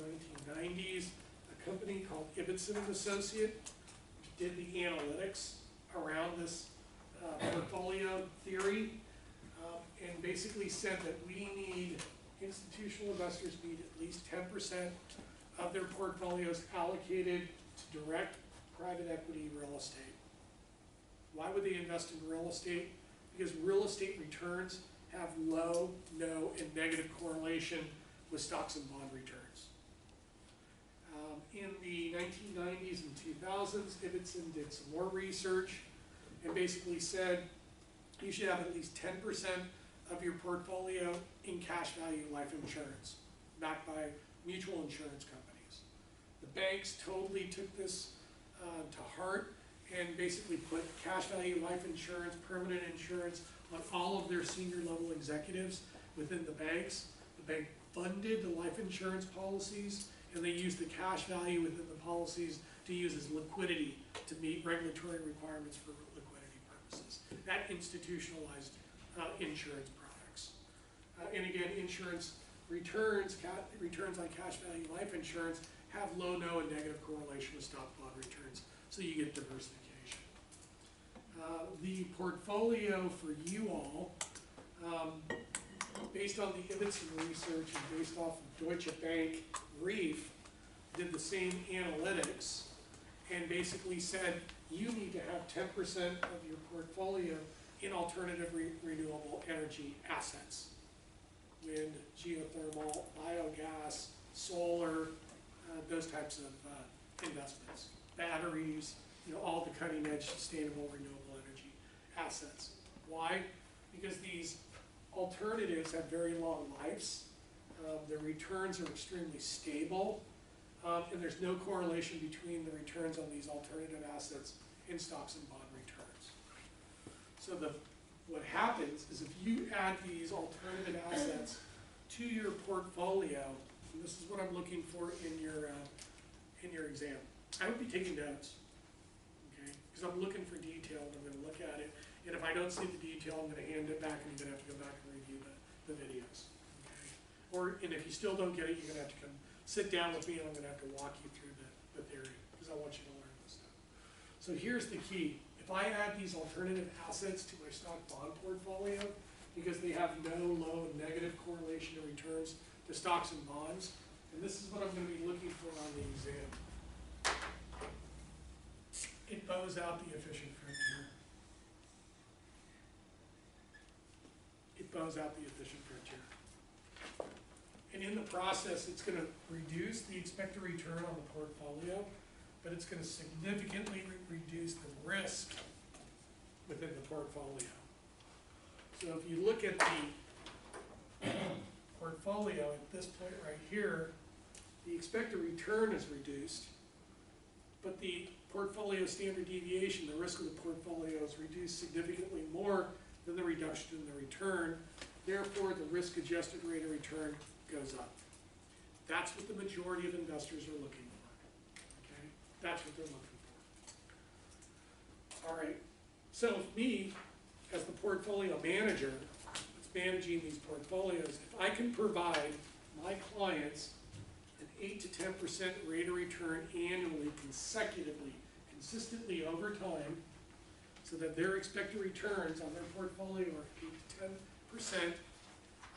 1990s, a company called Ibbotson & Associate did the analytics around this portfolio theory, and basically said that institutional investors need at least 10% of their portfolios allocated to direct private equity real estate. Why would they invest in real estate? Because real estate returns have low, no, and negative correlation with stocks and bond returns. In the 1990s and 2000s, Ibbotson did some more research and basically said you should have at least 10% of your portfolio in cash value life insurance, backed by mutual insurance companies. The banks totally took this to heart and basically put cash value life insurance, permanent insurance, on all of their senior level executives within the banks. The bank funded the life insurance policies, and they used the cash value within the policies to use as liquidity to meet regulatory requirements for liquidity purposes. That institutionalized insurance products. And again, insurance returns, returns on cash value life insurance have low, no, and negative correlation with stock bond returns, so you get diversification. The portfolio for you all, based on the Ibbotson research and based off of Deutsche Bank Reef, did the same analytics and basically said you need to have 10% of your portfolio in alternative renewable energy assets. Wind, geothermal, biogas, solar, those types of investments. Batteries, all the cutting edge sustainable renewable energy assets. Why? Because these alternatives have very long lives. Their returns are extremely stable. And there's no correlation between the returns on these alternative assets and stocks and bond returns. So what happens is if you add these alternative assets to your portfolio, and this is what I'm looking for in your exam, I would be taking notes, okay? Because I'm looking for detail and I'm going to look at it, and if I don't see the detail, I'm going to hand it back and you're going to have to go back and review the videos, okay? And if you still don't get it, you're going to have to come sit down with me and I'm going to have to walk you through the theory, because I want you to learn this stuff. So here's the key. If I add these alternative assets to my stock bond portfolio, because they have no low and negative correlation to returns to stocks and bonds, and this is what I'm going to be looking for on the exam. It bows out the efficient frontier. It bows out the efficient frontier. And in the process, it's going to reduce the expected return on the portfolio, but it's going to significantly reduce the risk within the portfolio. So if you look at the portfolio at this point right here, the expected return is reduced, but the portfolio standard deviation, the risk of the portfolio, is reduced significantly more than the reduction in the return. Therefore, the risk-adjusted rate of return goes up. That's what the majority of investors are looking for. Okay? That's what they're looking for. All right. So if me, as the portfolio manager that's managing these portfolios, if I can provide my clients an 8 to 10% rate of return annually, consecutively, consistently over time, so that their expected returns on their portfolio are 8 to 10%,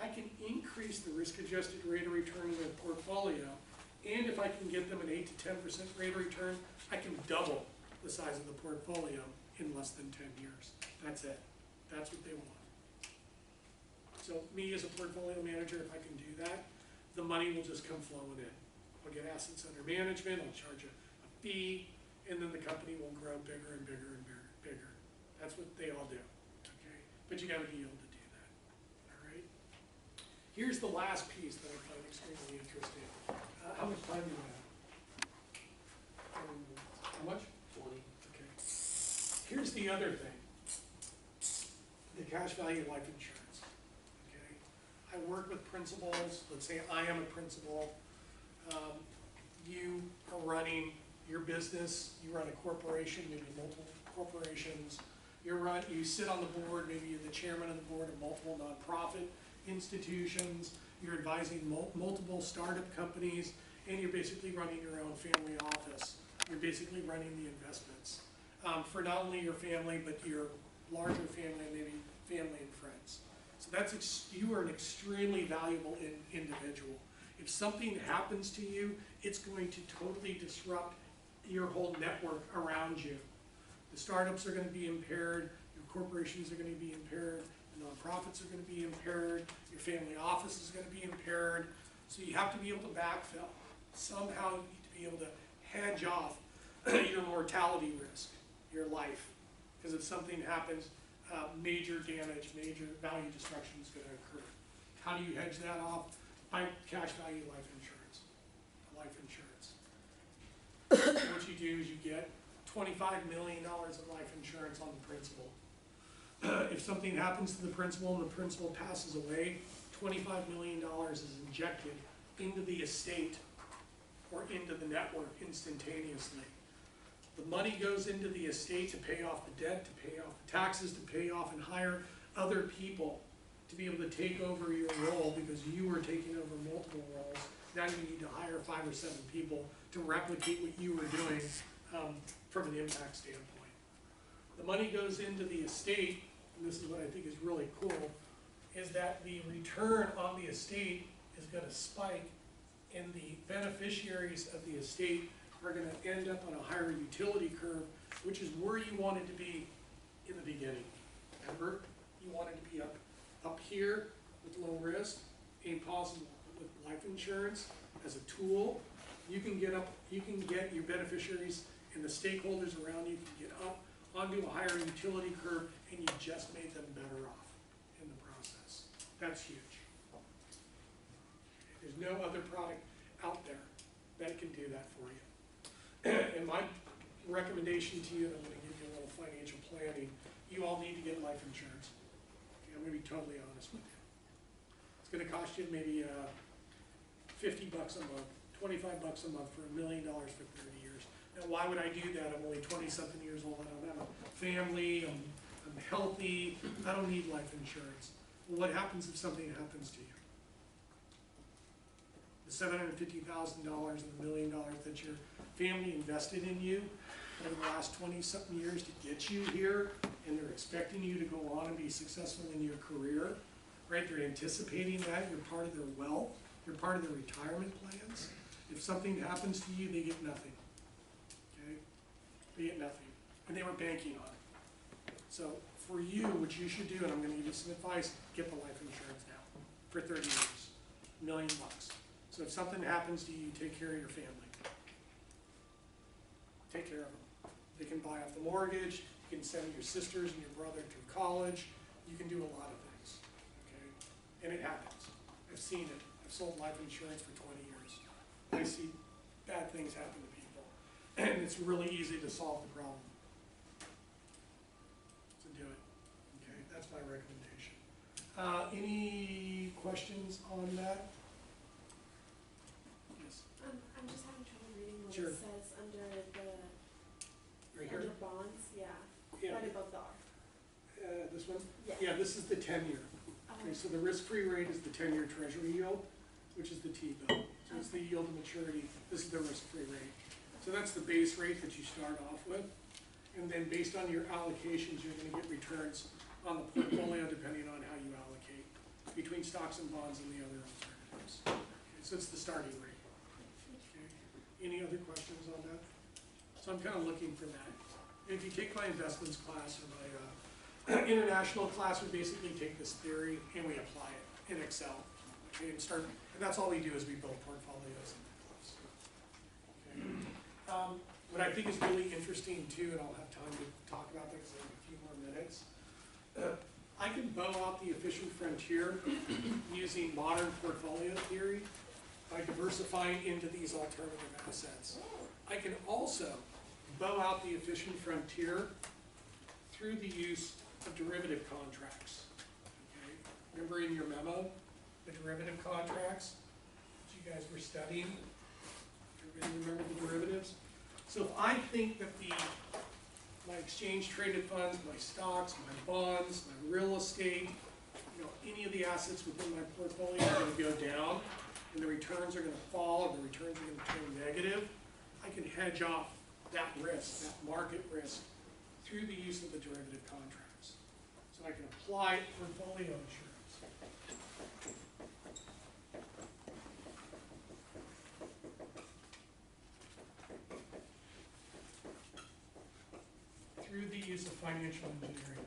I can increase the risk-adjusted rate of return of their portfolio, and if I can get them an 8 to 10% rate of return, I can double the size of the portfolio in less than 10 years. That's it. That's what they want. So me as a portfolio manager, if I can do that, the money will just come flowing in. I'll get assets under management, I'll charge a fee, and then the company will grow bigger and bigger and bigger. That's what they all do, okay? But you gotta be able to do that, all right? Here's the last piece that I find extremely interesting. How much time do you have? How much? 20. Okay. Here's the other thing. The cash value life insurance, okay? I work with principals. Let's say I am a principal. You are running your business. You run a corporation, maybe multiple corporations. You sit on the board, maybe you're the chairman of the board of multiple nonprofit institutions. You're advising multiple startup companies, and you're basically running your own family office. You're basically running the investments for not only your family, but your larger family, maybe family and friends. So you are an extremely valuable individual. If something happens to you, it's going to totally disrupt your whole network around you. The startups are going to be impaired, your corporations are going to be impaired, the nonprofits are going to be impaired, your family office is going to be impaired. So you have to be able to backfill. Somehow you need to be able to hedge off your mortality risk, your life. Because if something happens, major damage, major value destruction is going to occur. How do you hedge that off? By cash value life insurance. What you do is you get $25 million of life insurance on the principal. If something happens to the principal and the principal passes away, $25 million is injected into the estate or into the network instantaneously. The money goes into the estate to pay off the debt, to pay off the taxes, to pay off and hire other people to be able to take over your role because you were taking over multiple roles. Now you need to hire 5 or 7 people to replicate what you were doing from an impact standpoint. The money goes into the estate, and this is what I think is really cool, is that the return on the estate is gonna spike, and the beneficiaries of the estate are gonna end up on a higher utility curve, which is where you wanted to be in the beginning. Remember, you wanted to be up here with low risk, ain't possible. With life insurance as a tool, you can get your beneficiaries and the stakeholders around you can get up onto a higher utility curve, and you just made them better off in the process. That's huge. There's no other product out there that can do that for you. And my recommendation to you, and I'm gonna give you a little financial planning, you all need to get life insurance. Okay, I'm gonna be totally honest with you. It's gonna cost you maybe $50 a month, $25 a month for $1 million for 30 years. Now, why would I do that? I'm only 20-something years old, I don't have a family, I'm healthy, I don't need life insurance. Well, what happens if something happens to you? The $750,000 and $1 million that your family invested in you over the last 20-something years to get you here, and they're expecting you to go on and be successful in your career, right? They're anticipating that, you're part of their wealth, you're part of their retirement plans. If something happens to you, they get nothing, okay? They get nothing, and they were banking on it. So for you, what you should do, and I'm gonna give you some advice, get the life insurance now for 30 years, $1 million. So if something happens to you, take care of your family. Take care of them. They can buy off the mortgage, you can send your sisters and your brother to college, you can do a lot of things, okay? And it happens. I've seen it. I've sold life insurance for 20 years. I see bad things happen to people, and it's really easy to solve the problem. So do it, okay? That's my recommendation. Any questions on that? Yes, I'm just having trouble reading what Sure. it says under the, right here? under bonds, yeah, Yeah, right above the R. this one? Yeah. Yeah, this is the 10-year. Okay, so the risk-free rate is the 10-year treasury yield, which is the T-bill. So it's the yield to maturity, this is the risk-free rate. So that's the base rate that you start off with. And then based on your allocations, you're gonna get returns on the portfolio depending on how you allocate between stocks and bonds and the other alternatives. Okay, so it's the starting rate. Okay. Any other questions on that? So I'm kind of looking for that. If you take my investments class or my international class, we basically take this theory and we apply it in Excel. Okay, and that's all we do is we build portfolios in that class. Okay. What I think is really interesting too, and I'll have time to talk about that because I have a few more minutes. I can bow out the efficient frontier using modern portfolio theory by diversifying into these alternative assets. I can also bow out the efficient frontier through the use of derivative contracts. Okay? Remember in your memo, the derivative contracts that you guys were studying? Everybody remember the derivatives? So if I think that my exchange traded funds, my stocks, my bonds, my real estate, any of the assets within my portfolio are gonna go down, and the returns are gonna fall, and the returns are gonna turn negative, I can hedge off that risk, that market risk, through the use of the derivative contracts. So I can apply portfolio insurance. Through the use of financial engineering.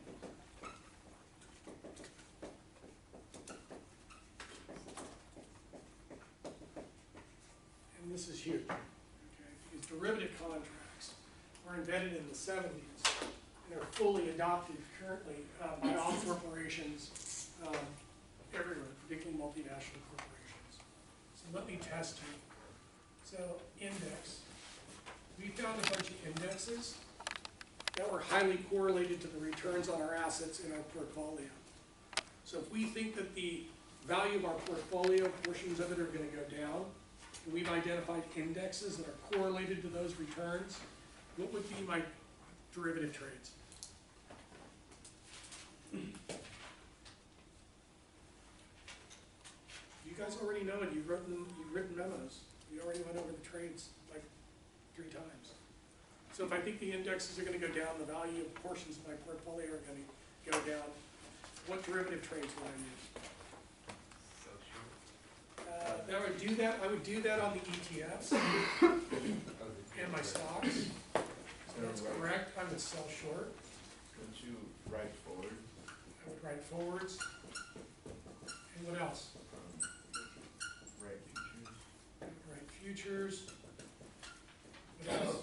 And this is huge, okay? Because derivative contracts were invented in the 70s and are fully adopted currently by all corporations everywhere, particularly multinational corporations. So let me test you. So index. We found a bunch of indexes that were highly correlated to the returns on our assets in our portfolio. So if we think that the value of our portfolio, portions of it are gonna go down, and we've identified indexes that are correlated to those returns, what would be my derivative trades? You guys already know it, you've written memos, you already went over the trades like 3 times. So if I think the indexes are gonna go down, the value of portions of my portfolio are gonna go down, what derivative trades would I use? I would do that on the ETFs and my stocks. So that's correct, I would sell short. Don't you write forward? I would write forwards. And what else? Write futures? I would write futures. What else?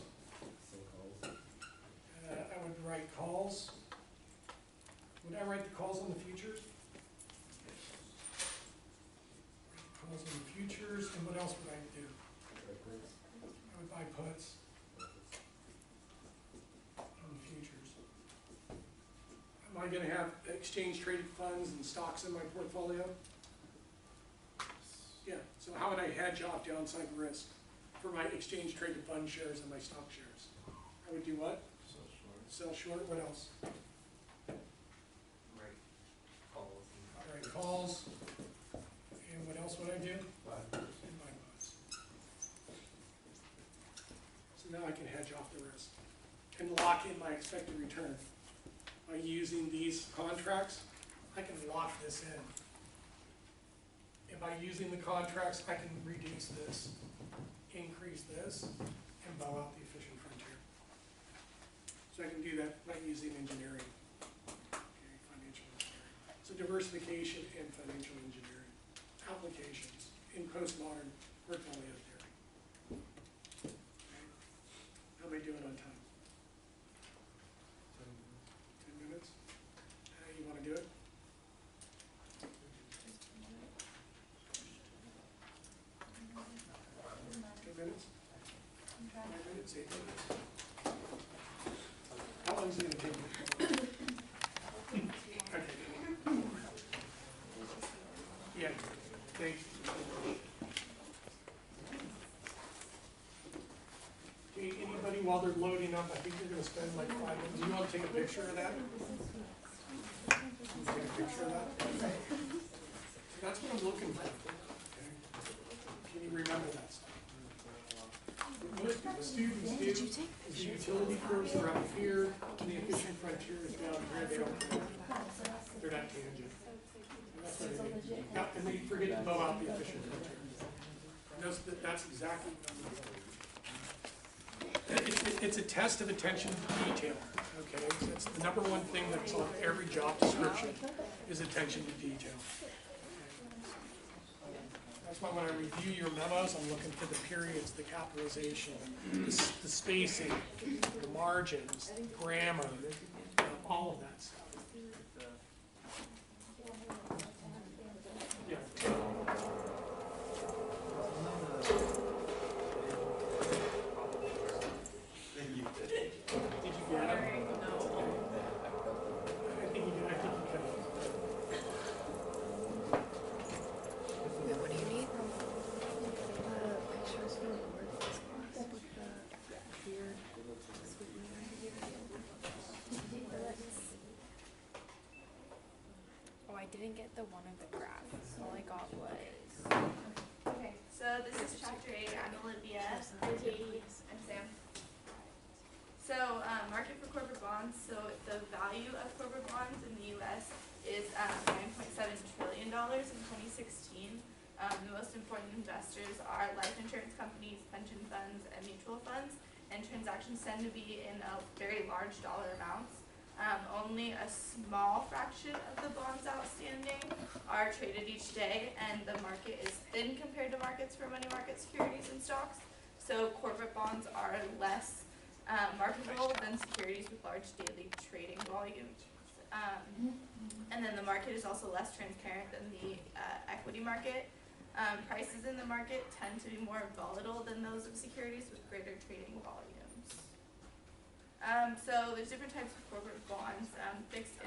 I would write calls. Would I write the calls on the futures? Write calls on the futures, and what else would I do? I would buy puts on the futures. Am I gonna have exchange traded funds and stocks in my portfolio? Yeah, so how would I hedge off downside risk for my exchange traded fund shares and my stock shares? I would do what? So short. Sell short, what else? Right. Calls. All right, calls, and what else would I do? And buy puts. So now I can hedge off the risk and lock in my expected return. By using these contracts, I can lock this in. And by using the contracts, I can reduce this, increase this, and bow out the efficient frontier. So I can do that by using engineering, okay, financial engineering. So diversification and financial engineering applications in postmodern portfolio theory. Okay. How am I doing on time? 10 minutes? You wanna do it? 10 minutes? 5 minutes, 8 minutes? How long is it gonna take you? Okay. Yeah, thanks. Okay, anybody while they're loading up, I think they're gonna spend like 5 minutes. Do you wanna take a picture of that? Take a picture of that? That's what I'm looking for. Okay. Can you remember that stuff? What the students do is the utility curves are up here, and the efficient frontier is down here. They don't connect. They're not tangent. That's what they do. And they forget to bow out the efficient frontier. That's exactly what I'm looking for. It's a test of attention to detail. Okay, it's the number one thing that's on every job description is attention to detail. That's why when I review your memos, I'm looking for the periods, the capitalization, the spacing, the margins, grammar, all of that stuff. Yeah. Did you get it? I think you did. I think you could. What do you need? Pictures for the board class with the beard Oh, I didn't get the one of the graph. All I got was. Okay, so this is chapter 8, I'm Olivia, and Katie, and Sam. So, market for corporate bonds, so the value of corporate bonds in the US is $9.7 trillion in 2016. The most important investors are life insurance companies, pension funds, and mutual funds, and transactions tend to be in a very large dollar amounts. Only a small fraction of the bonds outstanding are traded each day, and the market is thin compared to markets for money market securities and stocks. So corporate bonds are less marketable than securities with large daily trading volumes. And then the market is also less transparent than the equity market. Prices in the market tend to be more volatile than those of securities with greater trading volumes. So there's different types of corporate bonds. Fixed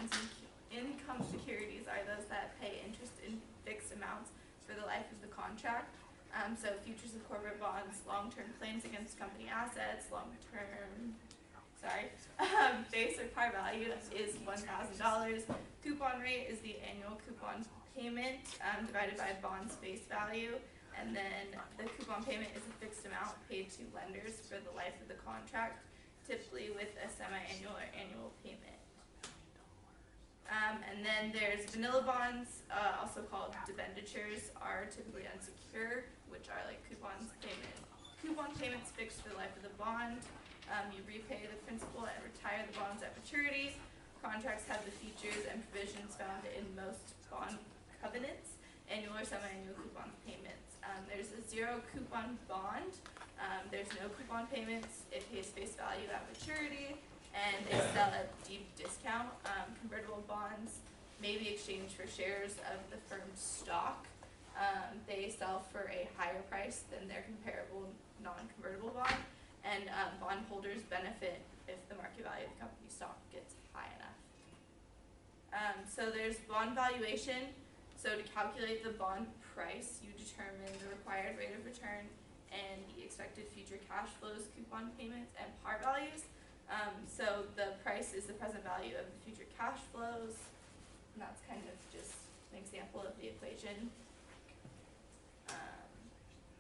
income securities are those that pay interest in fixed amounts for the life of the contract. So futures of corporate bonds, long-term claims against company assets, base or par value is $1,000. Coupon rate is the annual coupon payment divided by bond's face value. And then the coupon payment is a fixed amount paid to lenders for the life of the contract, typically with a semi-annual or annual payment. And then there's vanilla bonds, also called debentures, are typically unsecured, which are like coupon payments fixed for the life of the bond. You repay the principal and retire the bonds at maturity. Contracts have the features and provisions found in most bond covenants, annual or semi-annual coupon payments. There's a zero coupon bond. There's no coupon payments. It pays face value at maturity, and they sell at deep discount. Convertible bonds may be exchanged for shares of the firm's stock. They sell for a higher price than their comparable non-convertible bond, and bondholders benefit if the market value of the company's stock gets high enough. So there's bond valuation. So to calculate the bond price, you determine the required rate of return and the expected future cash flows, coupon payments, and par values. So the price is the present value of the future cash flows, and that's kind of just an example of the equation.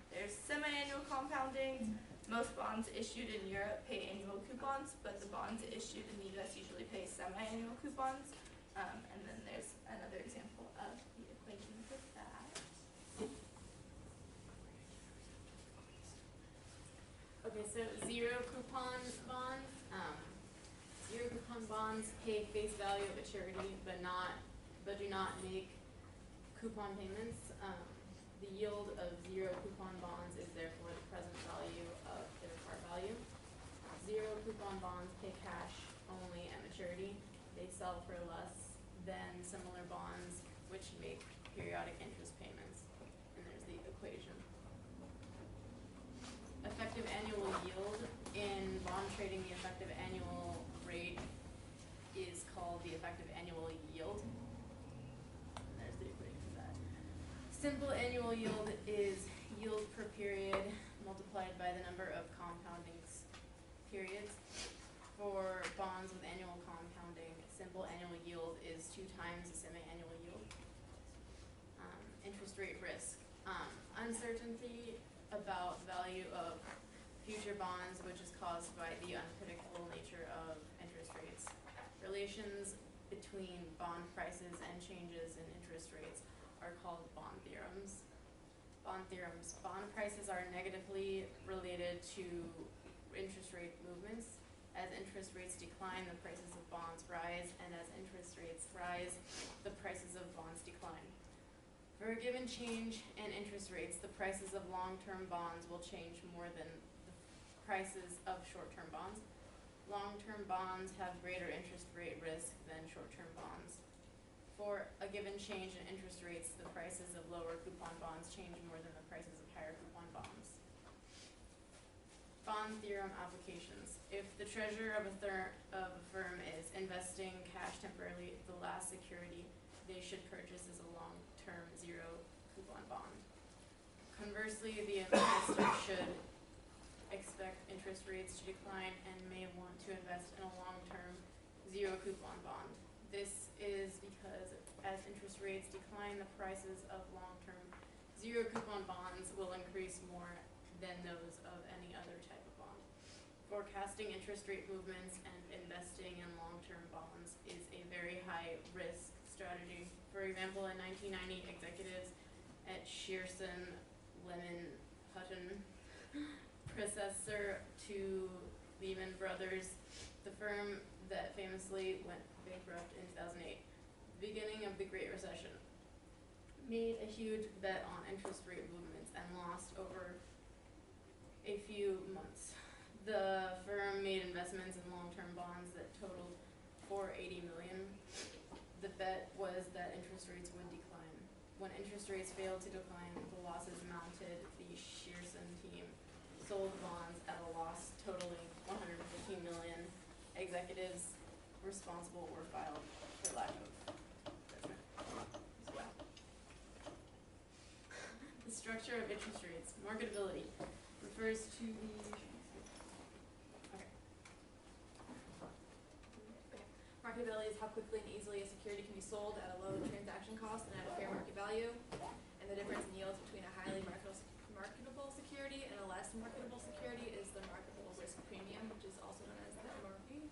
There's semi-annual compounding. Most bonds issued in Europe pay annual coupons, but the bonds issued in the US usually pay semi-annual coupons. And then there's another example of the equation for that. Okay, so zero coupon bonds. Zero coupon bonds pay face value at maturity, but do not make coupon payments. The yield of zero coupon bonds is therefore the present value of their par value. Zero coupon bonds pay cash only at maturity. They sell for less than similar bonds, which make periodic interest payments. And there's the equation. Effective annual yield. In bond trading, the effective annual rate is called the effective annual yield. And there's the equation for that. Simple annual yield is yield per period multiplied by the number of compounding periods. For bonds with annual compounding, simple annual yield is 2 times the semi-annual yield. Interest rate risk. Uncertainty about value of future bonds, which is caused by the unpredictable nature of interest rates. Relations between bond prices and changes in interest rates are called bond theorems. Bond theorems. Bond prices are negatively related to interest rate movements. As interest rates decline, the prices of bonds rise, and as interest rates rise, the prices of bonds decline. For a given change in interest rates, the prices of long-term bonds will change more than the prices of short-term bonds. Long-term bonds have greater interest rate risk than short-term bonds. For a given change in interest rates, the prices of lower coupon bonds change more than the prices of higher coupon bonds. Bond theorem applications. If the treasurer of a firm is investing cash temporarily, the last security they should purchase is a long-term zero coupon bond. Conversely, the investor should expect interest rates to decline and may want to invest in a long-term zero coupon bond. This is because as interest rates decline, the prices of long-term zero coupon bonds will increase more than those of any other type of bond. Forecasting interest rate movements and investing in long-term bonds is a very high risk strategy. For example, in 1990, executives at Shearson, Lehman, Hutton, predecessor to Lehman Brothers, the firm that famously went bankrupt in 2008, the beginning of the Great Recession, made a huge bet on interest rate movements and lost over a few months. The firm made investments in long-term bonds that totaled $480 million. The bet was that interest rates would decline. When interest rates failed to decline, the losses mounted. The Shearson team sold bonds at a loss totaling $115 million executives responsible or filed for lack of judgment as well. The structure of interest rates, marketability, refers to the, okay. Marketability is how quickly and easily a security can be sold at a low transaction cost and at a fair market value, and the difference in yields between a highly marketable security and a less marketable security is the marketable risk premium, which is also known as the MRP.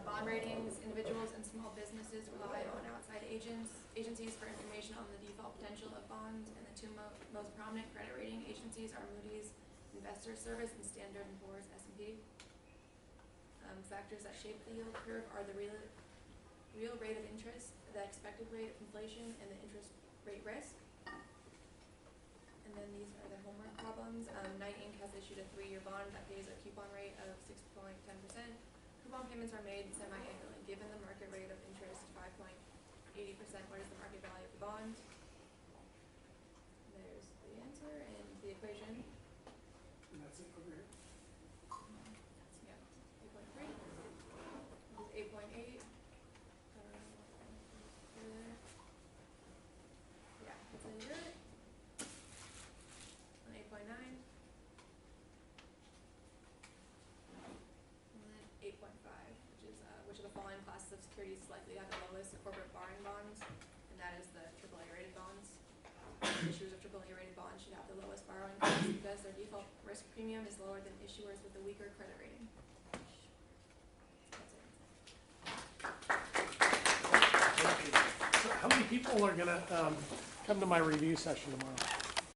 Bond ratings, individuals and small businesses rely on outside agencies for information on the default potential of bonds, and the two most prominent credit rating agencies are Moody's Investor Service and Standard & Poor's S&P. Factors that shape the yield curve are the real rate of interest, the expected rate of inflation, and the interest rate risk. And then these are the homework problems. Knight Inc. has issued a 3-year bond that pays a coupon rate of 6.10%. Coupon payments are made semi-annually. Given the market rate of interest, 5.80%, what is the market value of the bond? There's the answer and the equation. And that's it over here. Yeah, 8.3. This is 8.8. Yeah, that's a unit. And 8.9. And then 8.5, which of the following classes of securities is likely to have the lowest corporate borrowing bonds, and that is the AAA rated bonds. Issuers of AAA rated bonds should have the lowest borrowing costs because their default risk premium is lower than issuers with a weaker credit rating. That's it. So how many people are gonna come to my review session tomorrow?